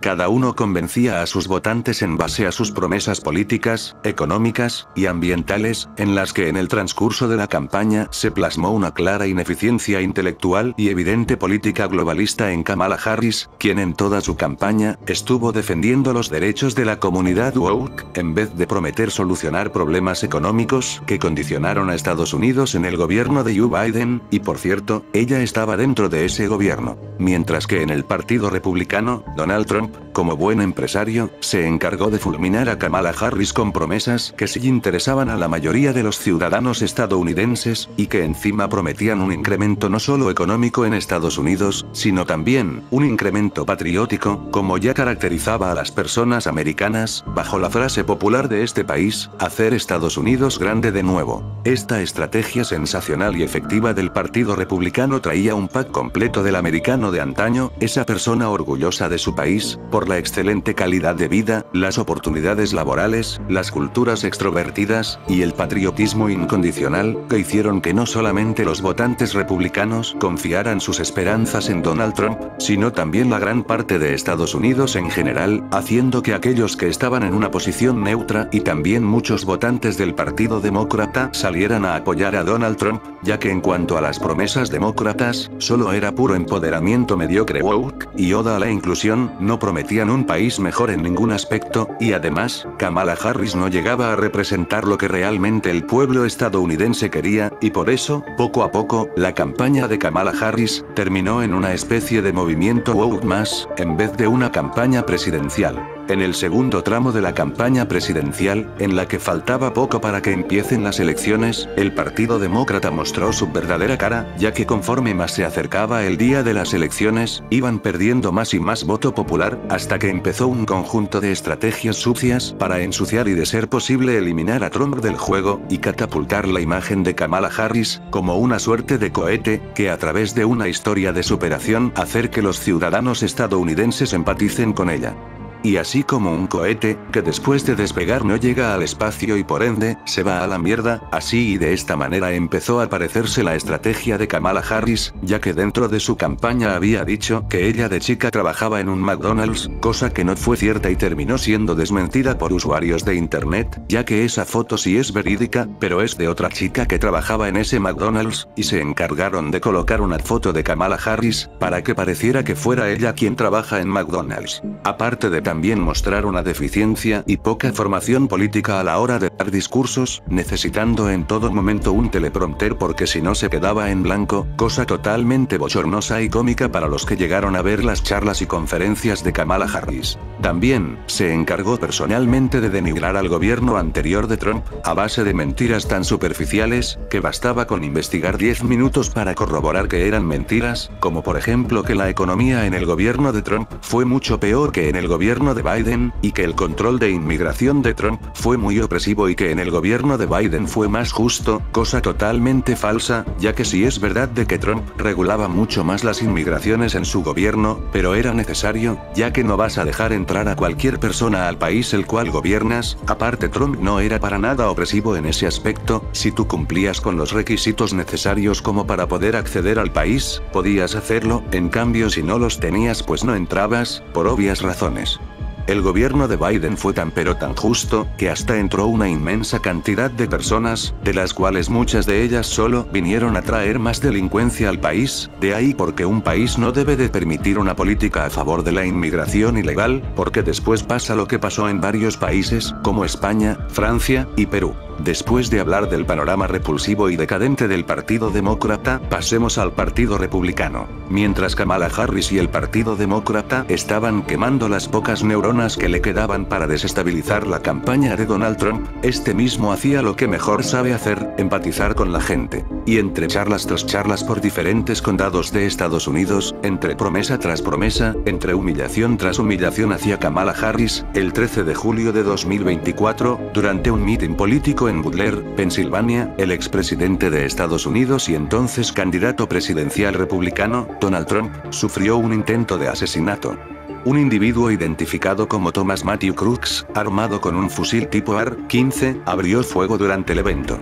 Cada uno convencía a sus votantes en base a sus promesas políticas, económicas y ambientales, en las que en el transcurso de la campaña se plasmó una clara ineficiencia intelectual y evidente política globalista en Kamala Harris, quien en toda su campaña estuvo defendiendo los derechos de la comunidad woke, en vez de prometer solucionar problemas económicos que condicionaron a Estados Unidos en el gobierno de Joe Biden, y por cierto, ella estaba dentro de ese gobierno. Mientras que en el Partido Republicano, Donald Trump, como buen empresario, se encargó de fulminar a Kamala Harris con promesas que sí interesaban a la mayoría de los ciudadanos estadounidenses, y que encima prometían un incremento no solo económico en Estados Unidos, sino también un incremento patriótico, como ya caracterizaba a las personas americanas, bajo la frase popular de este país, hacer Estados Unidos grande de nuevo. Esta estrategia sensacional y efectiva del Partido Republicano traía un pack completo del americano de antaño, esa persona orgullosa de su país, por la excelente calidad de vida, las oportunidades laborales, las culturas extrovertidas, y el patriotismo incondicional, que hicieron que no solamente los votantes republicanos confiaran sus esperanzas en Donald Trump, sino también la gran parte de Estados Unidos en general, haciendo que aquellos que estaban en una posición neutra y también muchos votantes del Partido Demócrata salieran a apoyar a Donald Trump, ya que en cuanto a las promesas demócratas, solo era puro empoderamiento mediocre woke, y oda a la inclusión, no prometían un país mejor en ningún aspecto, y además, Kamala Harris no llegaba a representar lo que realmente el pueblo estadounidense quería, y por eso, poco a poco, la campaña de Kamala Harris terminó en una especie de movimiento woke más, en vez de una campaña presidencial. En el segundo tramo de la campaña presidencial, en la que faltaba poco para que empiecen las elecciones, el Partido Demócrata mostró su verdadera cara, ya que conforme más se acercaba el día de las elecciones, iban perdiendo más y más voto popular, hasta que empezó un conjunto de estrategias sucias para ensuciar y de ser posible eliminar a Trump del juego, y catapultar la imagen de Kamala Harris, como una suerte de cohete, que a través de una historia de superación, hacer que los ciudadanos estadounidenses empaticen con ella. Y así como un cohete, que después de despegar no llega al espacio y por ende, se va a la mierda, así y de esta manera empezó a parecerse la estrategia de Kamala Harris, ya que dentro de su campaña había dicho que ella de chica trabajaba en un McDonald's, cosa que no fue cierta y terminó siendo desmentida por usuarios de internet, ya que esa foto sí es verídica, pero es de otra chica que trabajaba en ese McDonald's, y se encargaron de colocar una foto de Kamala Harris, para que pareciera que fuera ella quien trabaja en McDonald's. Aparte de también mostrar una deficiencia y poca formación política a la hora de dar discursos, necesitando en todo momento un teleprompter porque si no se quedaba en blanco, cosa totalmente bochornosa y cómica para los que llegaron a ver las charlas y conferencias de Kamala Harris. También, se encargó personalmente de denigrar al gobierno anterior de Trump, a base de mentiras tan superficiales, que bastaba con investigar 10 minutos para corroborar que eran mentiras, como por ejemplo que la economía en el gobierno de Trump fue mucho peor que en el gobierno gobierno de Biden, y que el control de inmigración de Trump fue muy opresivo y que en el gobierno de Biden fue más justo, cosa totalmente falsa, ya que sí es verdad de que Trump regulaba mucho más las inmigraciones en su gobierno, pero era necesario, ya que no vas a dejar entrar a cualquier persona al país el cual gobiernas. Aparte, Trump no era para nada opresivo en ese aspecto. Si tú cumplías con los requisitos necesarios como para poder acceder al país, podías hacerlo. En cambio, si no los tenías, pues no entrabas, por obvias razones. El gobierno de Biden fue tan pero tan justo, que hasta entró una inmensa cantidad de personas, de las cuales muchas de ellas solo vinieron a traer más delincuencia al país. De ahí porque un país no debe de permitir una política a favor de la inmigración ilegal, porque después pasa lo que pasó en varios países, como España, Francia y Perú. Después de hablar del panorama repulsivo y decadente del Partido Demócrata, pasemos al Partido Republicano. Mientras Kamala Harris y el Partido Demócrata estaban quemando las pocas neuronas que le quedaban para desestabilizar la campaña de Donald Trump, este mismo hacía lo que mejor sabe hacer, empatizar con la gente. Y entre charlas tras charlas por diferentes condados de Estados Unidos, entre promesa tras promesa, entre humillación tras humillación hacia Kamala Harris, el 13 de julio de 2024, durante un mitin político en Butler, Pensilvania, el expresidente de Estados Unidos y entonces candidato presidencial republicano, Donald Trump, sufrió un intento de asesinato. Un individuo identificado como Thomas Matthew Crooks, armado con un fusil tipo AR-15, abrió fuego durante el evento.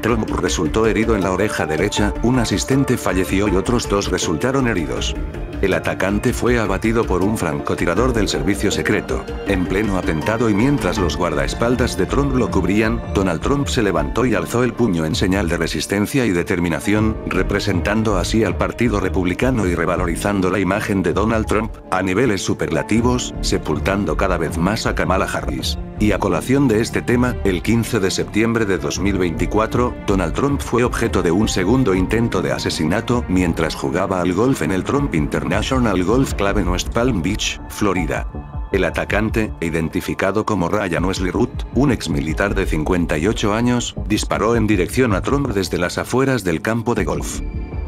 Trump resultó herido en la oreja derecha, un asistente falleció y otros dos resultaron heridos. El atacante fue abatido por un francotirador del servicio secreto. En pleno atentado y mientras los guardaespaldas de Trump lo cubrían, Donald Trump se levantó y alzó el puño en señal de resistencia y determinación, representando así al Partido Republicano y revalorizando la imagen de Donald Trump a niveles superlativos, sepultando cada vez más a Kamala Harris. Y a colación de este tema, el 15 de septiembre de 2024, Donald Trump fue objeto de un segundo intento de asesinato mientras jugaba al golf en el Trump International Golf Club en West Palm Beach, Florida. El atacante, identificado como Ryan Wesley Root, un exmilitar de 58 años, disparó en dirección a Trump desde las afueras del campo de golf.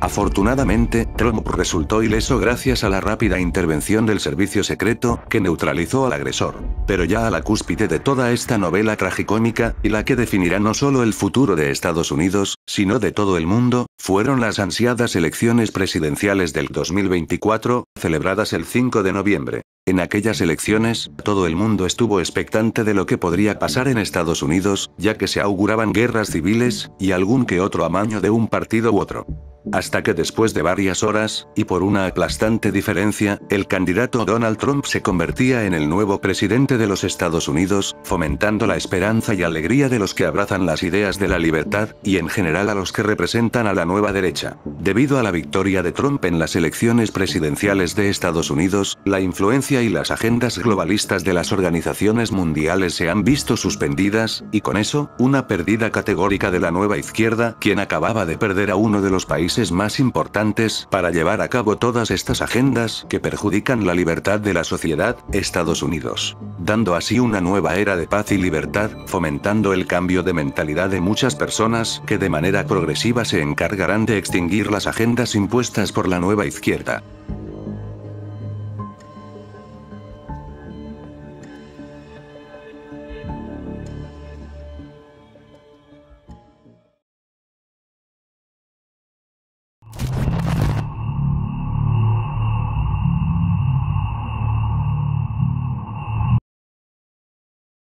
Afortunadamente, Trump resultó ileso gracias a la rápida intervención del servicio secreto, que neutralizó al agresor. Pero ya a la cúspide de toda esta novela tragicómica, y la que definirá no solo el futuro de Estados Unidos, sino de todo el mundo, fueron las ansiadas elecciones presidenciales del 2024, celebradas el 5 de noviembre. En aquellas elecciones, todo el mundo estuvo expectante de lo que podría pasar en Estados Unidos, ya que se auguraban guerras civiles, y algún que otro amaño de un partido u otro. Hasta que después de varias horas, y por una aplastante diferencia, el candidato Donald Trump se convertía en el nuevo presidente de los Estados Unidos, fomentando la esperanza y alegría de los que abrazan las ideas de la libertad, y en general a los que representan a la nueva derecha. Debido a la victoria de Trump en las elecciones presidenciales de Estados Unidos, la influencia y las agendas globalistas de las organizaciones mundiales se han visto suspendidas, y con eso, una pérdida categórica de la nueva izquierda, quien acababa de perder a uno de los países más importantes para llevar a cabo todas estas agendas que perjudican la libertad de la sociedad, Estados Unidos. Dando así una nueva era de paz y libertad, fomentando el cambio de mentalidad de muchas personas que de manera progresiva se encargarán de extinguir las agendas impuestas por la nueva izquierda.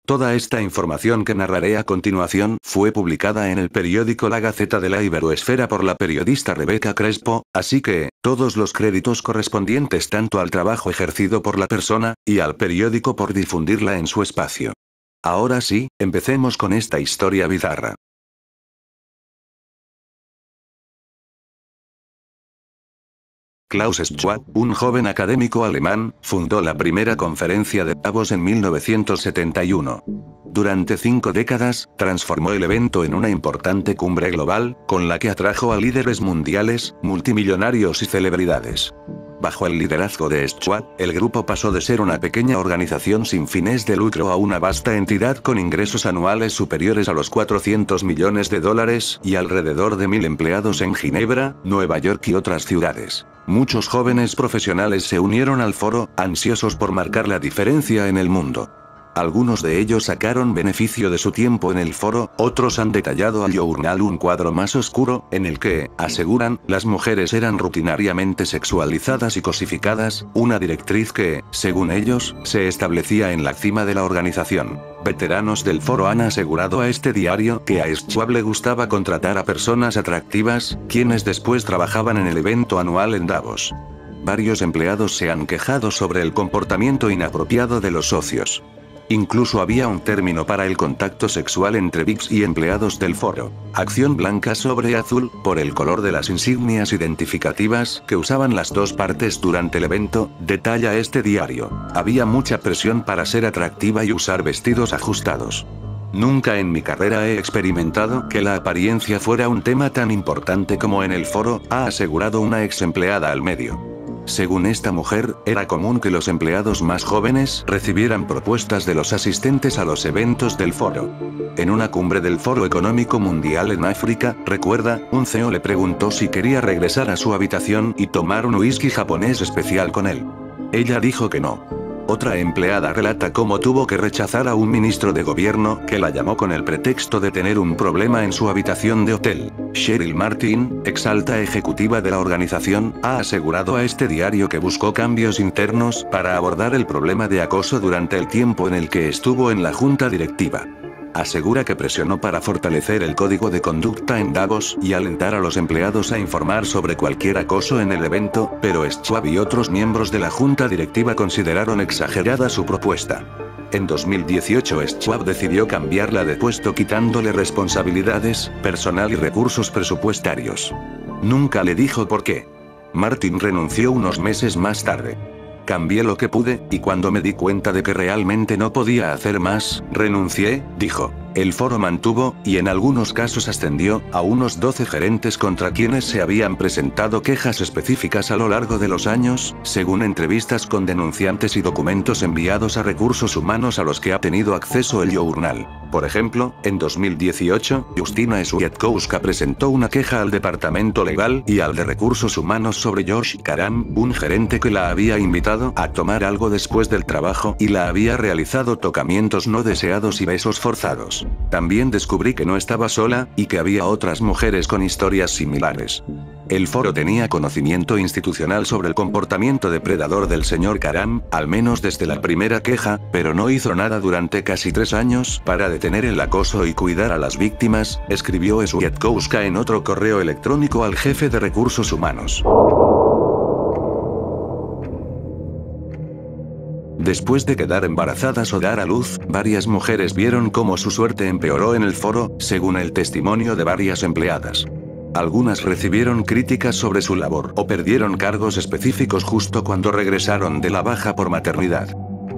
Toda esta información que narraré a continuación fue publicada en el periódico La Gaceta de la Iberoesfera por la periodista Rebeca Crespo, así que, todos los créditos correspondientes tanto al trabajo ejercido por la persona, y al periódico por difundirla en su espacio. Ahora sí, empecemos con esta historia bizarra. Klaus Schwab, un joven académico alemán, fundó la primera conferencia de Davos en 1971. Durante 5 décadas, transformó el evento en una importante cumbre global, con la que atrajo a líderes mundiales, multimillonarios y celebridades. Bajo el liderazgo de Schwab, el grupo pasó de ser una pequeña organización sin fines de lucro a una vasta entidad con ingresos anuales superiores a los 400 millones de dólares y alrededor de 1000 empleados en Ginebra, Nueva York y otras ciudades. Muchos jóvenes profesionales se unieron al foro, ansiosos por marcar la diferencia en el mundo. Algunos de ellos sacaron beneficio de su tiempo en el foro, otros han detallado al Journal un cuadro más oscuro, en el que, aseguran, las mujeres eran rutinariamente sexualizadas y cosificadas, una directriz que, según ellos, se establecía en la cima de la organización. Veteranos del foro han asegurado a este diario que a Schwab le gustaba contratar a personas atractivas, quienes después trabajaban en el evento anual en Davos. Varios empleados se han quejado sobre el comportamiento inapropiado de los socios. Incluso había un término para el contacto sexual entre VIPs y empleados del foro. Acción blanca sobre azul, por el color de las insignias identificativas que usaban las dos partes durante el evento, detalla este diario. Había mucha presión para ser atractiva y usar vestidos ajustados. Nunca en mi carrera he experimentado que la apariencia fuera un tema tan importante como en el foro, ha asegurado una ex empleada al medio. Según esta mujer, era común que los empleados más jóvenes recibieran propuestas de los asistentes a los eventos del foro. En una cumbre del Foro Económico Mundial en África, recuerda, un CEO le preguntó si quería regresar a su habitación y tomar un whisky japonés especial con él. Ella dijo que no. Otra empleada relata cómo tuvo que rechazar a un ministro de gobierno que la llamó con el pretexto de tener un problema en su habitación de hotel. Cheryl Martin, ex alta ejecutiva de la organización, ha asegurado a este diario que buscó cambios internos para abordar el problema de acoso durante el tiempo en el que estuvo en la junta directiva. Asegura que presionó para fortalecer el código de conducta en Davos y alentar a los empleados a informar sobre cualquier acoso en el evento, pero Schwab y otros miembros de la junta directiva consideraron exagerada su propuesta. En 2018 Schwab decidió cambiarla de puesto quitándole responsabilidades, personal y recursos presupuestarios. Nunca le dijo por qué. Martin renunció unos meses más tarde. Cambié lo que pude, y cuando me di cuenta de que realmente no podía hacer más, renuncié, dijo. El foro mantuvo, y en algunos casos ascendió, a unos 12 gerentes contra quienes se habían presentado quejas específicas a lo largo de los años, según entrevistas con denunciantes y documentos enviados a recursos humanos a los que ha tenido acceso el Journal. Por ejemplo, en 2018, Justina Swiatkowska presentó una queja al Departamento Legal y al de Recursos Humanos sobre Josh Karam, un gerente que la había invitado a tomar algo después del trabajo y la había realizado tocamientos no deseados y besos forzados. También descubrí que no estaba sola, y que había otras mujeres con historias similares. El foro tenía conocimiento institucional sobre el comportamiento depredador del señor Karam, al menos desde la primera queja, pero no hizo nada durante casi 3 años para detener el acoso y cuidar a las víctimas, escribió Swiatkowska en otro correo electrónico al jefe de recursos humanos. Después de quedar embarazadas o dar a luz, varias mujeres vieron cómo su suerte empeoró en el foro, según el testimonio de varias empleadas. Algunas recibieron críticas sobre su labor o perdieron cargos específicos justo cuando regresaron de la baja por maternidad.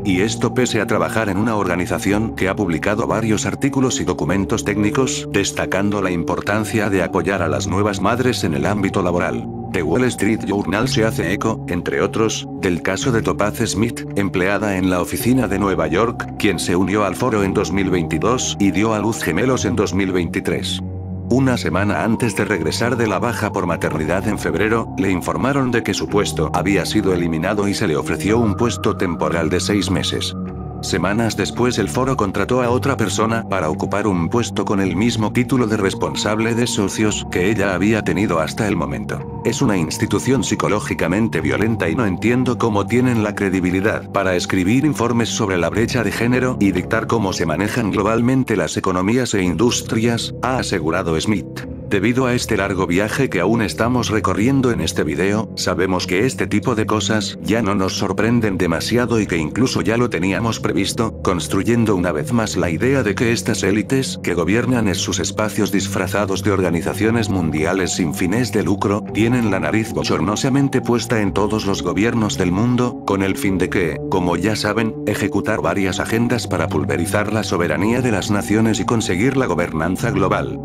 Y esto pese a trabajar en una organización que ha publicado varios artículos y documentos técnicos, destacando la importancia de apoyar a las nuevas madres en el ámbito laboral. The Wall Street Journal se hace eco, entre otros, del caso de Topaz Smith, empleada en la oficina de Nueva York, quien se unió al foro en 2022 y dio a luz gemelos en 2023. Una semana antes de regresar de la baja por maternidad en febrero, le informaron de que su puesto había sido eliminado y se le ofreció un puesto temporal de 6 meses. Semanas después el foro contrató a otra persona para ocupar un puesto con el mismo título de responsable de socios que ella había tenido hasta el momento. Es una institución psicológicamente violenta y no entiendo cómo tienen la credibilidad para escribir informes sobre la brecha de género y dictar cómo se manejan globalmente las economías e industrias, ha asegurado Smith. Debido a este largo viaje que aún estamos recorriendo en este video, sabemos que este tipo de cosas ya no nos sorprenden demasiado y que incluso ya lo teníamos previsto, construyendo una vez más la idea de que estas élites que gobiernan sus espacios disfrazados de organizaciones mundiales sin fines de lucro, tienen la nariz bochornosamente puesta en todos los gobiernos del mundo, con el fin de que, como ya saben, ejecutar varias agendas para pulverizar la soberanía de las naciones y conseguir la gobernanza global.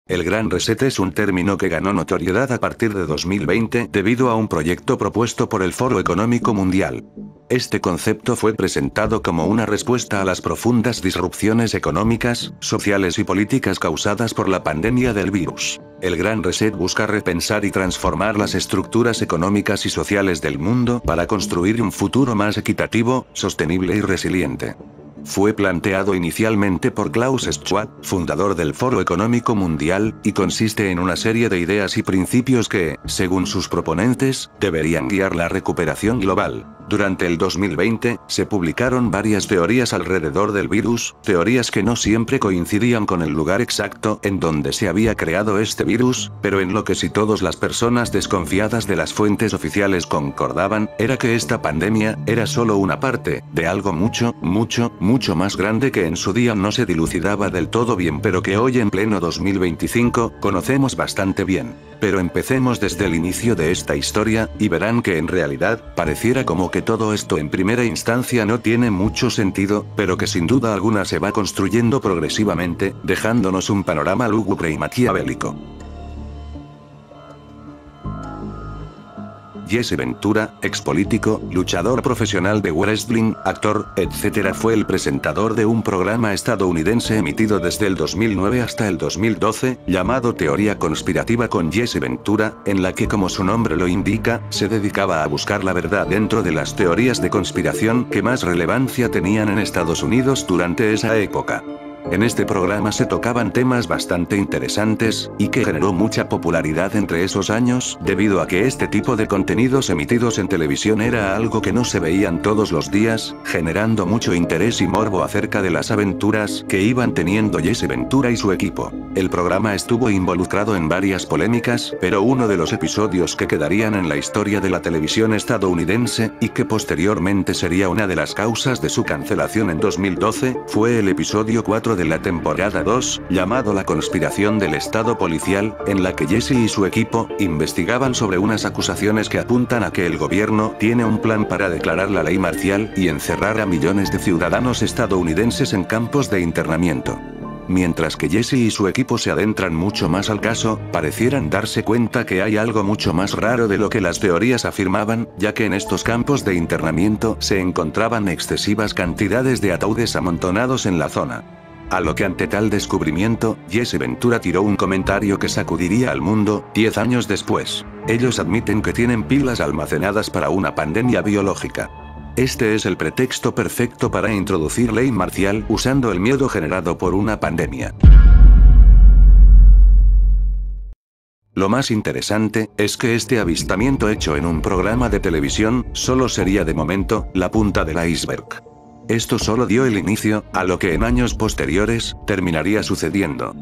El Gran Reset es un término que ganó notoriedad a partir de 2020 debido a un proyecto propuesto por el Foro Económico Mundial. Este concepto fue presentado como una respuesta a las profundas disrupciones económicas, sociales y políticas causadas por la pandemia del virus. El Gran Reset busca repensar y transformar las estructuras económicas y sociales del mundo para construir un futuro más equitativo, sostenible y resiliente. Fue planteado inicialmente por Klaus Schwab, fundador del Foro Económico Mundial, y consiste en una serie de ideas y principios que, según sus proponentes, deberían guiar la recuperación global. Durante el 2020, se publicaron varias teorías alrededor del virus, teorías que no siempre coincidían con el lugar exacto en donde se había creado este virus, pero en lo que sí todas las personas desconfiadas de las fuentes oficiales concordaban, era que esta pandemia era solo una parte de algo mucho más grande que en su día no se dilucidaba del todo bien, pero que hoy en pleno 2025, conocemos bastante bien. Pero empecemos desde el inicio de esta historia, y verán que en realidad, pareciera como que todo esto en primera instancia no tiene mucho sentido, pero que sin duda alguna se va construyendo progresivamente, dejándonos un panorama lúgubre y maquiavélico. Jesse Ventura, expolítico, luchador profesional de wrestling, actor, etc. fue el presentador de un programa estadounidense emitido desde el 2009 hasta el 2012, llamado Teoría Conspirativa con Jesse Ventura, en la que, como su nombre lo indica, se dedicaba a buscar la verdad dentro de las teorías de conspiración que más relevancia tenían en Estados Unidos durante esa época. En este programa se tocaban temas bastante interesantes, y que generó mucha popularidad entre esos años, debido a que este tipo de contenidos emitidos en televisión era algo que no se veían todos los días, generando mucho interés y morbo acerca de las aventuras que iban teniendo Jesse Ventura y su equipo. El programa estuvo involucrado en varias polémicas, pero uno de los episodios que quedarían en la historia de la televisión estadounidense, y que posteriormente sería una de las causas de su cancelación en 2012, fue el episodio 4 de la temporada 2, llamado La conspiración del Estado policial, en la que Jesse y su equipo investigaban sobre unas acusaciones que apuntan a que el gobierno tiene un plan para declarar la ley marcial y encerrar a millones de ciudadanos estadounidenses en campos de internamiento. Mientras que Jesse y su equipo se adentran mucho más al caso, parecieran darse cuenta que hay algo mucho más raro de lo que las teorías afirmaban, ya que en estos campos de internamiento se encontraban excesivas cantidades de ataúdes amontonados en la zona. A lo que ante tal descubrimiento, Jesse Ventura tiró un comentario que sacudiría al mundo, 10 años después. Ellos admiten que tienen pilas almacenadas para una pandemia biológica. Este es el pretexto perfecto para introducir ley marcial usando el miedo generado por una pandemia. Lo más interesante es que este avistamiento hecho en un programa de televisión solo sería de momento la punta del iceberg. Esto solo dio el inicio a lo que en años posteriores terminaría sucediendo.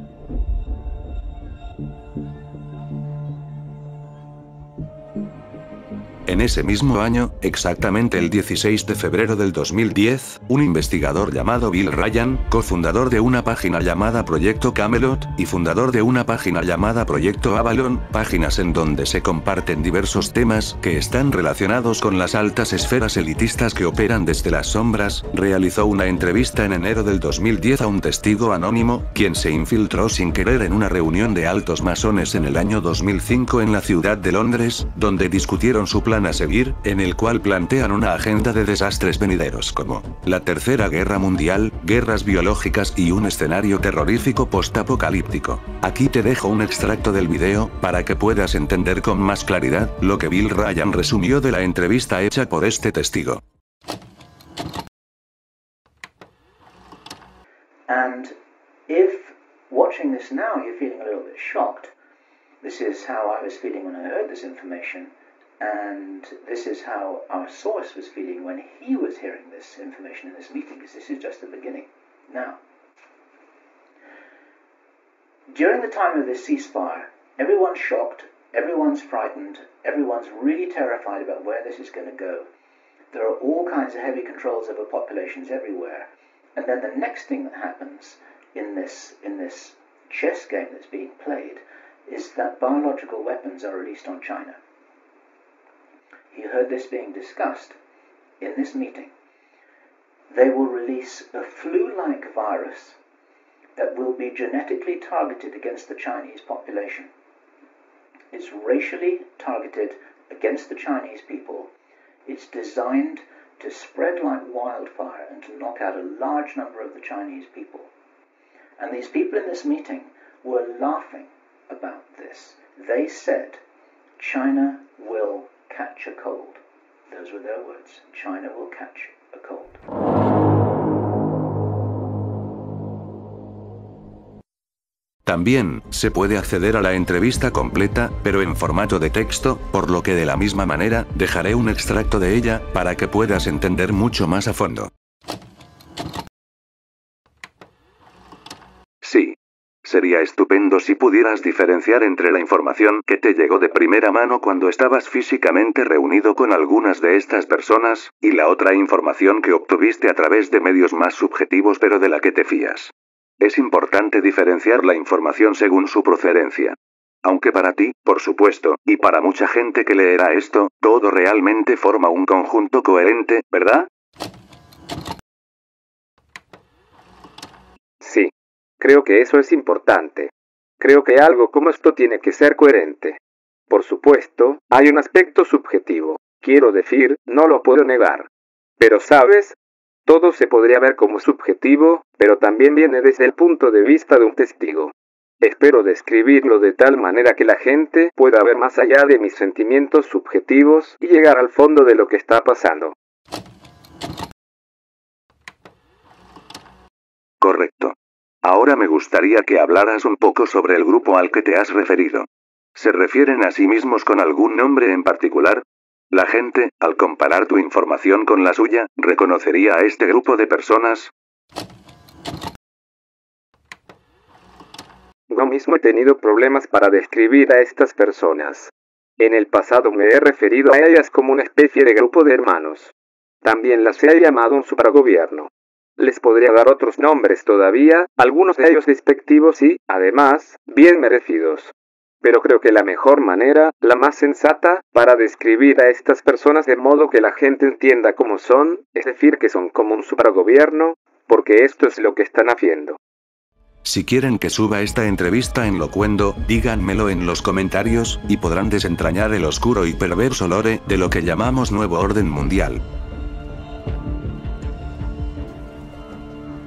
En ese mismo año, exactamente el 16 de febrero del 2010, un investigador llamado Bill Ryan, cofundador de una página llamada Proyecto Camelot, y fundador de una página llamada Proyecto Avalon, páginas en donde se comparten diversos temas que están relacionados con las altas esferas elitistas que operan desde las sombras, realizó una entrevista en enero del 2010 a un testigo anónimo, quien se infiltró sin querer en una reunión de altos masones en el año 2005 en la ciudad de Londres, donde discutieron su plan a seguir, en el cual plantean una agenda de desastres venideros como la Tercera Guerra Mundial, guerras biológicas y un escenario terrorífico postapocalíptico. Aquí te dejo un extracto del video, para que puedas entender con más claridad lo que Bill Ryan resumió de la entrevista hecha por este testigo. And if watching this now you're feeling a little bit shocked, this is how I was feeling when I heard this information. And this is how our source was feeling when he was hearing this information in this meeting, because this is just the beginning. Now, during the time of this ceasefire, everyone's shocked, everyone's frightened, everyone's really terrified about where this is going to go. There are all kinds of heavy controls over populations everywhere. And then the next thing that happens in this chess game that's being played is that biological weapons are released on China. You heard this being discussed in this meeting. They will release a flu-like virus that will be genetically targeted against the Chinese population. It's racially targeted against the Chinese people. It's designed to spread like wildfire and to knock out a large number of the Chinese people. And these people in this meeting were laughing about this. They said, China will catch a cold. Those were their words. China will catch a cold. También, se puede acceder a la entrevista completa, pero en formato de texto, por lo que de la misma manera, dejaré un extracto de ella, para que puedas entender mucho más a fondo. Sí. Sería estupendo si pudieras diferenciar entre la información que te llegó de primera mano cuando estabas físicamente reunido con algunas de estas personas, y la otra información que obtuviste a través de medios más subjetivos pero de la que te fías. Es importante diferenciar la información según su procedencia. Aunque para ti, por supuesto, y para mucha gente que leerá esto, todo realmente forma un conjunto coherente, ¿verdad? Sí. Creo que eso es importante. Creo que algo como esto tiene que ser coherente. Por supuesto, hay un aspecto subjetivo. Quiero decir, no lo puedo negar. Pero ¿sabes? Todo se podría ver como subjetivo, pero también viene desde el punto de vista de un testigo. Espero describirlo de tal manera que la gente pueda ver más allá de mis sentimientos subjetivos y llegar al fondo de lo que está pasando. Correcto. Ahora me gustaría que hablaras un poco sobre el grupo al que te has referido. ¿Se refieren a sí mismos con algún nombre en particular? La gente, al comparar tu información con la suya, ¿reconocería a este grupo de personas? Yo mismo he tenido problemas para describir a estas personas. En el pasado me he referido a ellas como una especie de grupo de hermanos. También las he llamado un supergobierno. Les podría dar otros nombres todavía, algunos de ellos despectivos y, además, bien merecidos. Pero creo que la mejor manera, la más sensata, para describir a estas personas de modo que la gente entienda cómo son, es decir que son como un supergobierno, porque esto es lo que están haciendo. Si quieren que suba esta entrevista en Locuendo, díganmelo en los comentarios, y podrán desentrañar el oscuro y perverso lore de lo que llamamos Nuevo Orden Mundial.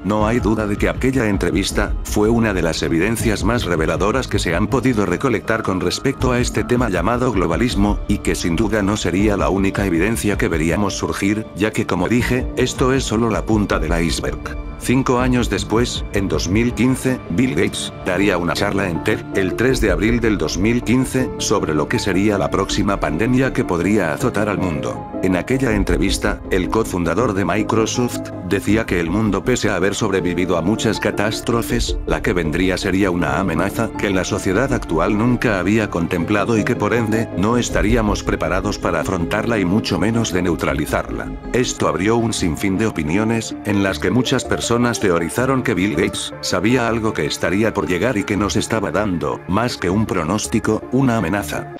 No hay duda de que aquella entrevista fue una de las evidencias más reveladoras que se han podido recolectar con respecto a este tema llamado globalismo, y que sin duda no sería la única evidencia que veríamos surgir, ya que como dije, esto es solo la punta del iceberg. 5 años después, en 2015, Bill Gates daría una charla en TED, el 3 de abril del 2015, sobre lo que sería la próxima pandemia que podría azotar al mundo. En aquella entrevista, el cofundador de Microsoft decía que el mundo, pese a haber sobrevivido a muchas catástrofes, la que vendría sería una amenaza que la sociedad actual nunca había contemplado y que por ende, no estaríamos preparados para afrontarla y mucho menos de neutralizarla. Esto abrió un sinfín de opiniones, en las que muchas personas teorizaron que Bill Gates sabía algo que estaría por llegar y que nos estaba dando, más que un pronóstico, una amenaza.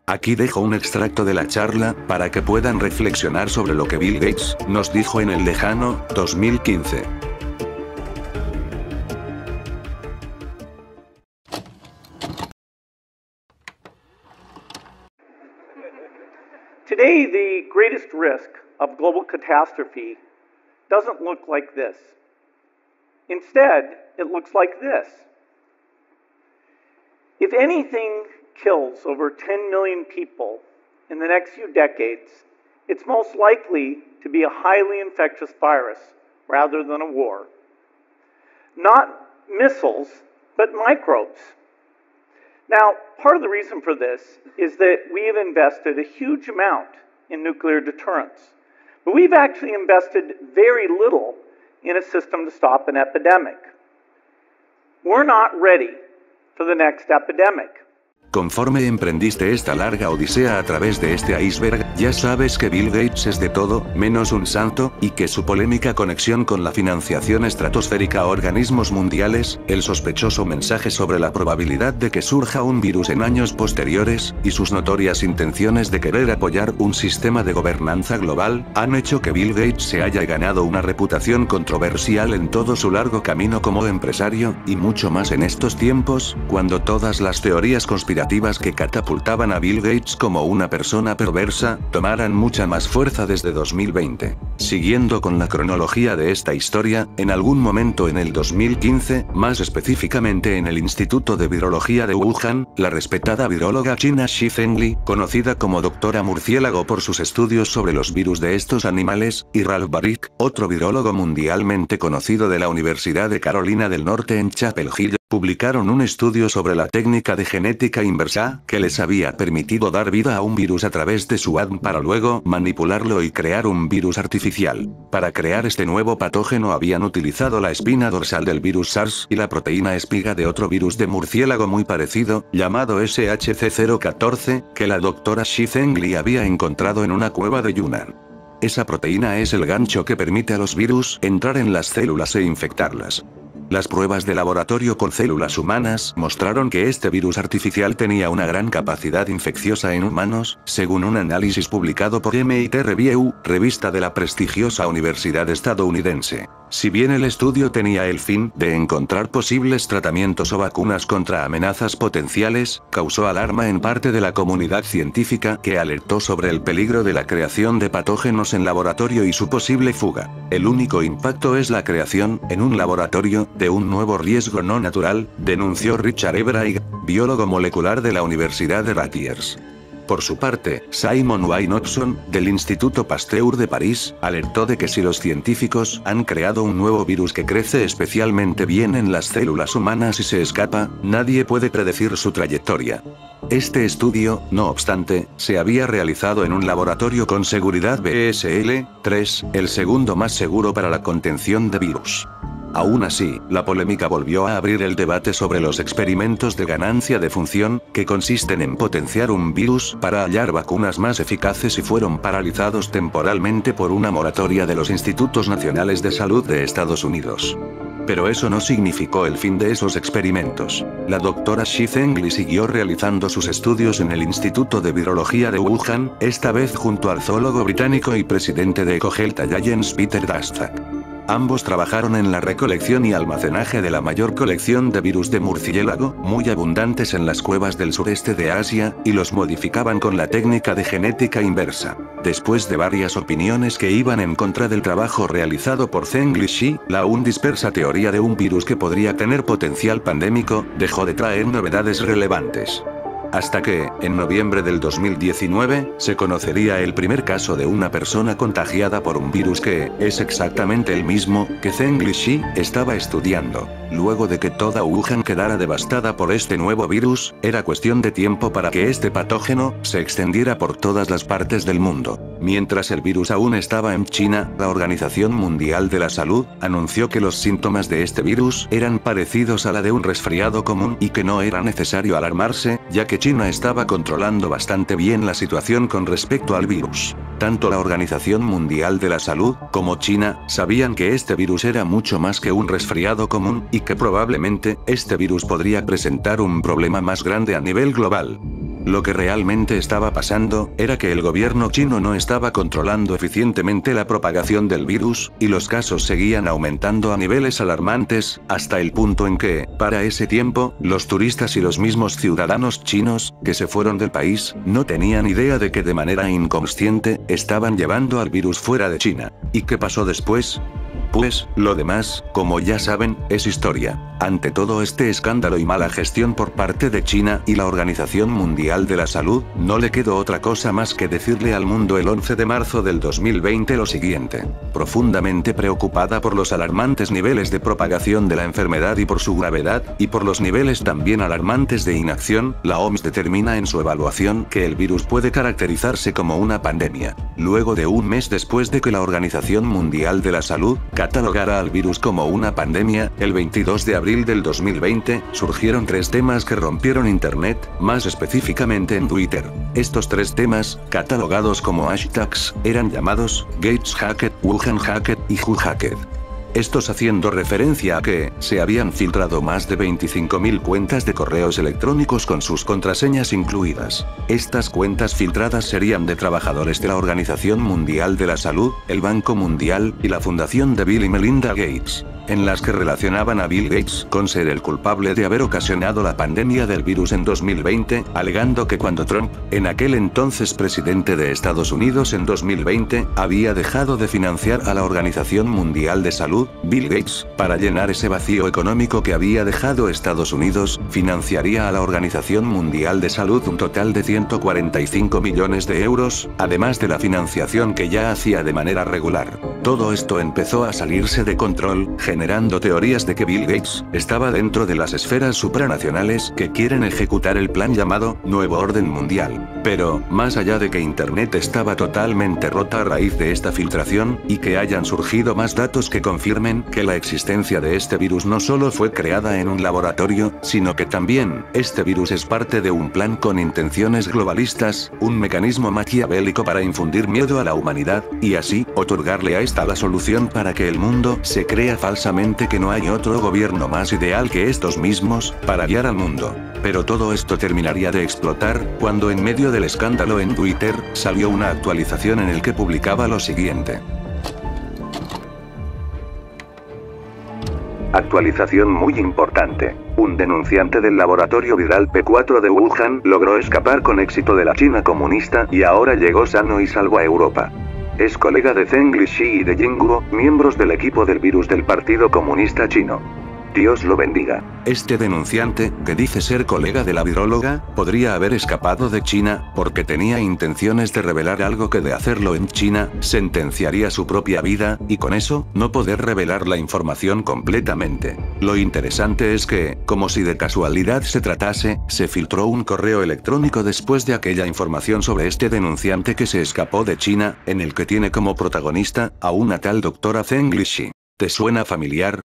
Aquí dejo un extracto de la charla, para que puedan reflexionar sobre lo que Bill Gates nos dijo en el lejano 2015. Today, the greatest risk of global catastrophe doesn't look like this. Instead, it looks like this. If anything kills over 10 million people in the next few decades, it's most likely to be a highly infectious virus rather than a war. Not missiles, but microbes. Now, part of the reason for this is that we have invested a huge amount in nuclear deterrence, but we've actually invested very little in a system to stop an epidemic. We're not ready for the next epidemic. Conforme emprendiste esta larga odisea a través de este iceberg, ya sabes que Bill Gates es de todo, menos un santo, y que su polémica conexión con la financiación estratosférica a organismos mundiales, el sospechoso mensaje sobre la probabilidad de que surja un virus en años posteriores, y sus notorias intenciones de querer apoyar un sistema de gobernanza global, han hecho que Bill Gates se haya ganado una reputación controversial en todo su largo camino como empresario, y mucho más en estos tiempos, cuando todas las teorías conspirativas que catapultaban a Bill Gates como una persona perversa, tomaran mucha más fuerza desde 2020. Siguiendo con la cronología de esta historia, en algún momento en el 2015, más específicamente en el Instituto de Virología de Wuhan, la respetada viróloga china Shi Zhengli, conocida como Doctora Murciélago por sus estudios sobre los virus de estos animales, y Ralph Baric, otro virólogo mundialmente conocido de la Universidad de Carolina del Norte en Chapel Hill, publicaron un estudio sobre la técnica de genética inversa, que les había permitido dar vida a un virus a través de su ADN para luego manipularlo y crear un virus artificial. Para crear este nuevo patógeno habían utilizado la espina dorsal del virus SARS y la proteína espiga de otro virus de murciélago muy parecido, llamado SHC014, que la doctora Shi Zhengli había encontrado en una cueva de Yunnan. Esa proteína es el gancho que permite a los virus entrar en las células e infectarlas. Las pruebas de laboratorio con células humanas mostraron que este virus artificial tenía una gran capacidad infecciosa en humanos, según un análisis publicado por MIT Review, revista de la prestigiosa universidad estadounidense. Si bien el estudio tenía el fin de encontrar posibles tratamientos o vacunas contra amenazas potenciales, causó alarma en parte de la comunidad científica que alertó sobre el peligro de la creación de patógenos en laboratorio y su posible fuga. El único impacto es la creación, en un laboratorio, de un nuevo riesgo no natural, denunció Richard E. Bragg, biólogo molecular de la Universidad de Rutgers. Por su parte, Simon Wynne-Hobson, del Instituto Pasteur de París, alertó de que si los científicos han creado un nuevo virus que crece especialmente bien en las células humanas y se escapa, nadie puede predecir su trayectoria. Este estudio, no obstante, se había realizado en un laboratorio con seguridad BSL-3, el segundo más seguro para la contención de virus. Aún así, la polémica volvió a abrir el debate sobre los experimentos de ganancia de función, que consisten en potenciar un virus para hallar vacunas más eficaces y fueron paralizados temporalmente por una moratoria de los Institutos Nacionales de Salud de Estados Unidos. Pero eso no significó el fin de esos experimentos. La doctora Shi Zhengli siguió realizando sus estudios en el Instituto de Virología de Wuhan, esta vez junto al zoólogo británico y presidente de EcoHealth Alliance Peter Daszak. Ambos trabajaron en la recolección y almacenaje de la mayor colección de virus de murciélago, muy abundantes en las cuevas del sureste de Asia, y los modificaban con la técnica de genética inversa. Después de varias opiniones que iban en contra del trabajo realizado por Zhengli Shi, la aún dispersa teoría de un virus que podría tener potencial pandémico, dejó de traer novedades relevantes. Hasta que, en noviembre del 2019, se conocería el primer caso de una persona contagiada por un virus que es exactamente el mismo que Zhengli Shi estaba estudiando. Luego de que toda Wuhan quedara devastada por este nuevo virus, era cuestión de tiempo para que este patógeno se extendiera por todas las partes del mundo. Mientras el virus aún estaba en China, la Organización Mundial de la Salud anunció que los síntomas de este virus eran parecidos a la de un resfriado común y que no era necesario alarmarse, ya que China estaba controlando bastante bien la situación con respecto al virus. Tanto la Organización Mundial de la Salud, como China, sabían que este virus era mucho más que un resfriado común, y que probablemente, este virus podría presentar un problema más grande a nivel global. Lo que realmente estaba pasando, era que el gobierno chino no estaba controlando eficientemente la propagación del virus, y los casos seguían aumentando a niveles alarmantes, hasta el punto en que, para ese tiempo, los turistas y los mismos ciudadanos chinos, que se fueron del país, no tenían idea de que de manera inconsciente, estaban llevando al virus fuera de China. ¿Y qué pasó después? Pues, lo demás, como ya saben, es historia. Ante todo este escándalo y mala gestión por parte de China y la Organización Mundial de la Salud, no le quedó otra cosa más que decirle al mundo el 11 de marzo del 2020 lo siguiente. Profundamente preocupada por los alarmantes niveles de propagación de la enfermedad y por su gravedad, y por los niveles también alarmantes de inacción, la OMS determina en su evaluación que el virus puede caracterizarse como una pandemia. Luego de un mes después de que la Organización Mundial de la Salud catalogara al virus como una pandemia, el 22 de abril del 2020, surgieron 3 temas que rompieron Internet, más específicamente en Twitter. Estos 3 temas, catalogados como hashtags, eran llamados Gates Hacked, Wuhan Hacked y Who Hacked. Estos haciendo referencia a que se habían filtrado más de 25.000 cuentas de correos electrónicos con sus contraseñas incluidas. Estas cuentas filtradas serían de trabajadores de la Organización Mundial de la Salud, el Banco Mundial y la Fundación de Bill y Melinda Gates, en las que relacionaban a Bill Gates con ser el culpable de haber ocasionado la pandemia del virus en 2020, alegando que cuando Trump, en aquel entonces presidente de Estados Unidos en 2020, había dejado de financiar a la Organización Mundial de Salud, Bill Gates, para llenar ese vacío económico que había dejado Estados Unidos, financiaría a la Organización Mundial de Salud un total de 145 millones de euros, además de la financiación que ya hacía de manera regular. Todo esto empezó a salirse de control, generando teorías de que Bill Gates estaba dentro de las esferas supranacionales que quieren ejecutar el plan llamado Nuevo Orden Mundial. Pero, más allá de que Internet estaba totalmente rota a raíz de esta filtración, y que hayan surgido más datos que confirmen que la existencia de este virus no solo fue creada en un laboratorio, sino que también, este virus es parte de un plan con intenciones globalistas, un mecanismo maquiavélico para infundir miedo a la humanidad, y así, otorgarle a esta la solución para que el mundo se crea falsamente que no hay otro gobierno más ideal que estos mismos, para guiar al mundo. Pero todo esto terminaría de explotar, cuando en medio del escándalo en Twitter, salió una actualización en el que publicaba lo siguiente. Actualización muy importante. Un denunciante del laboratorio viral P4 de Wuhan logró escapar con éxito de la China comunista y ahora llegó sano y salvo a Europa. Es colega de Zheng Lixi y de Jing Guo, miembros del equipo del virus del Partido Comunista Chino. Dios lo bendiga. Este denunciante, que dice ser colega de la viróloga, podría haber escapado de China, porque tenía intenciones de revelar algo que de hacerlo en China, sentenciaría su propia vida, y con eso, no poder revelar la información completamente. Lo interesante es que, como si de casualidad se tratase, se filtró un correo electrónico después de aquella información sobre este denunciante que se escapó de China, en el que tiene como protagonista, a una tal doctora Zheng Lixi. ¿Te suena familiar?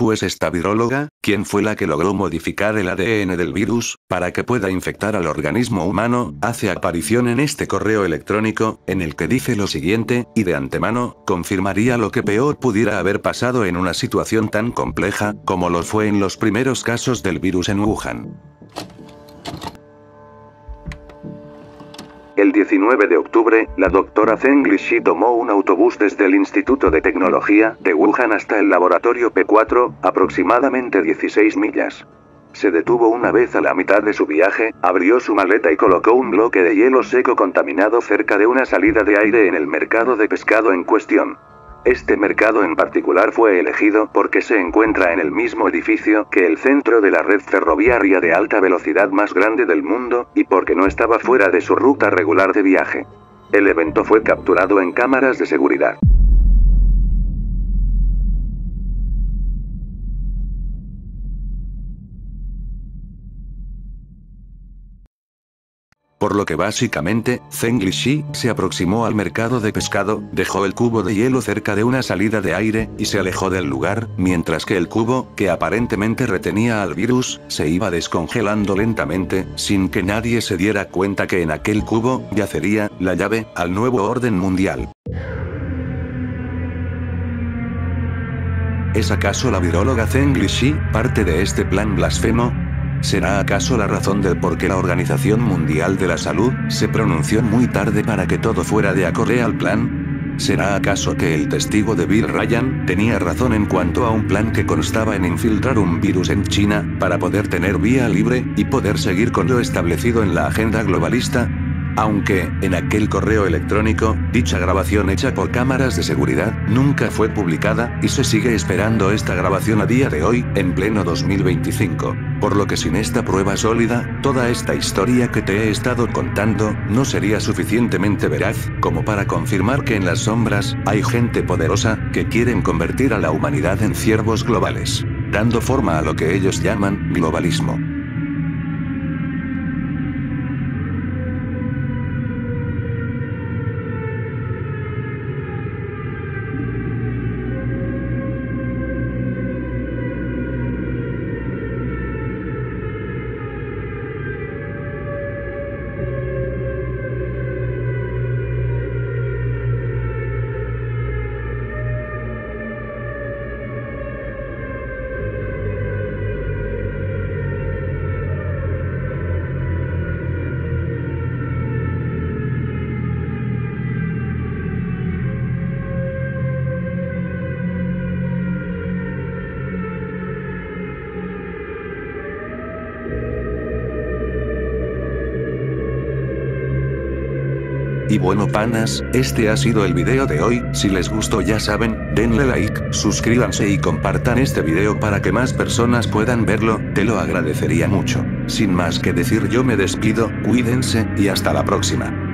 Pues esta viróloga, quien fue la que logró modificar el ADN del virus, para que pueda infectar al organismo humano, hace aparición en este correo electrónico, en el que dice lo siguiente, y de antemano, confirmaría lo que peor pudiera haber pasado en una situación tan compleja, como lo fue en los primeros casos del virus en Wuhan. El 19 de octubre, la doctora Zheng Lixi tomó un autobús desde el Instituto de Tecnología de Wuhan hasta el laboratorio P4, aproximadamente 16 millas. Se detuvo una vez a la mitad de su viaje, abrió su maleta y colocó un bloque de hielo seco contaminado cerca de una salida de aire en el mercado de pescado en cuestión. Este mercado en particular fue elegido porque se encuentra en el mismo edificio que el centro de la red ferroviaria de alta velocidad más grande del mundo, y porque no estaba fuera de su ruta regular de viaje. El evento fue capturado en cámaras de seguridad. Por lo que básicamente, Zheng Lixi se aproximó al mercado de pescado, dejó el cubo de hielo cerca de una salida de aire, y se alejó del lugar, mientras que el cubo, que aparentemente retenía al virus, se iba descongelando lentamente, sin que nadie se diera cuenta que en aquel cubo yacería la llave al nuevo orden mundial. ¿Es acaso la viróloga Zheng Lixi parte de este plan blasfemo? ¿Será acaso la razón del por qué la Organización Mundial de la Salud se pronunció muy tarde para que todo fuera de acorde al plan? ¿Será acaso que el testigo de Bill Ryan tenía razón en cuanto a un plan que constaba en infiltrar un virus en China, para poder tener vía libre, y poder seguir con lo establecido en la agenda globalista? Aunque, en aquel correo electrónico, dicha grabación hecha por cámaras de seguridad, nunca fue publicada, y se sigue esperando esta grabación a día de hoy, en pleno 2025. Por lo que sin esta prueba sólida, toda esta historia que te he estado contando, no sería suficientemente veraz, como para confirmar que en las sombras, hay gente poderosa, que quieren convertir a la humanidad en ciervos globales, dando forma a lo que ellos llaman, globalismo. Y bueno panas, este ha sido el video de hoy. Si les gustó ya saben, denle like, suscríbanse y compartan este video para que más personas puedan verlo, te lo agradecería mucho. Sin más que decir yo me despido, cuídense, y hasta la próxima.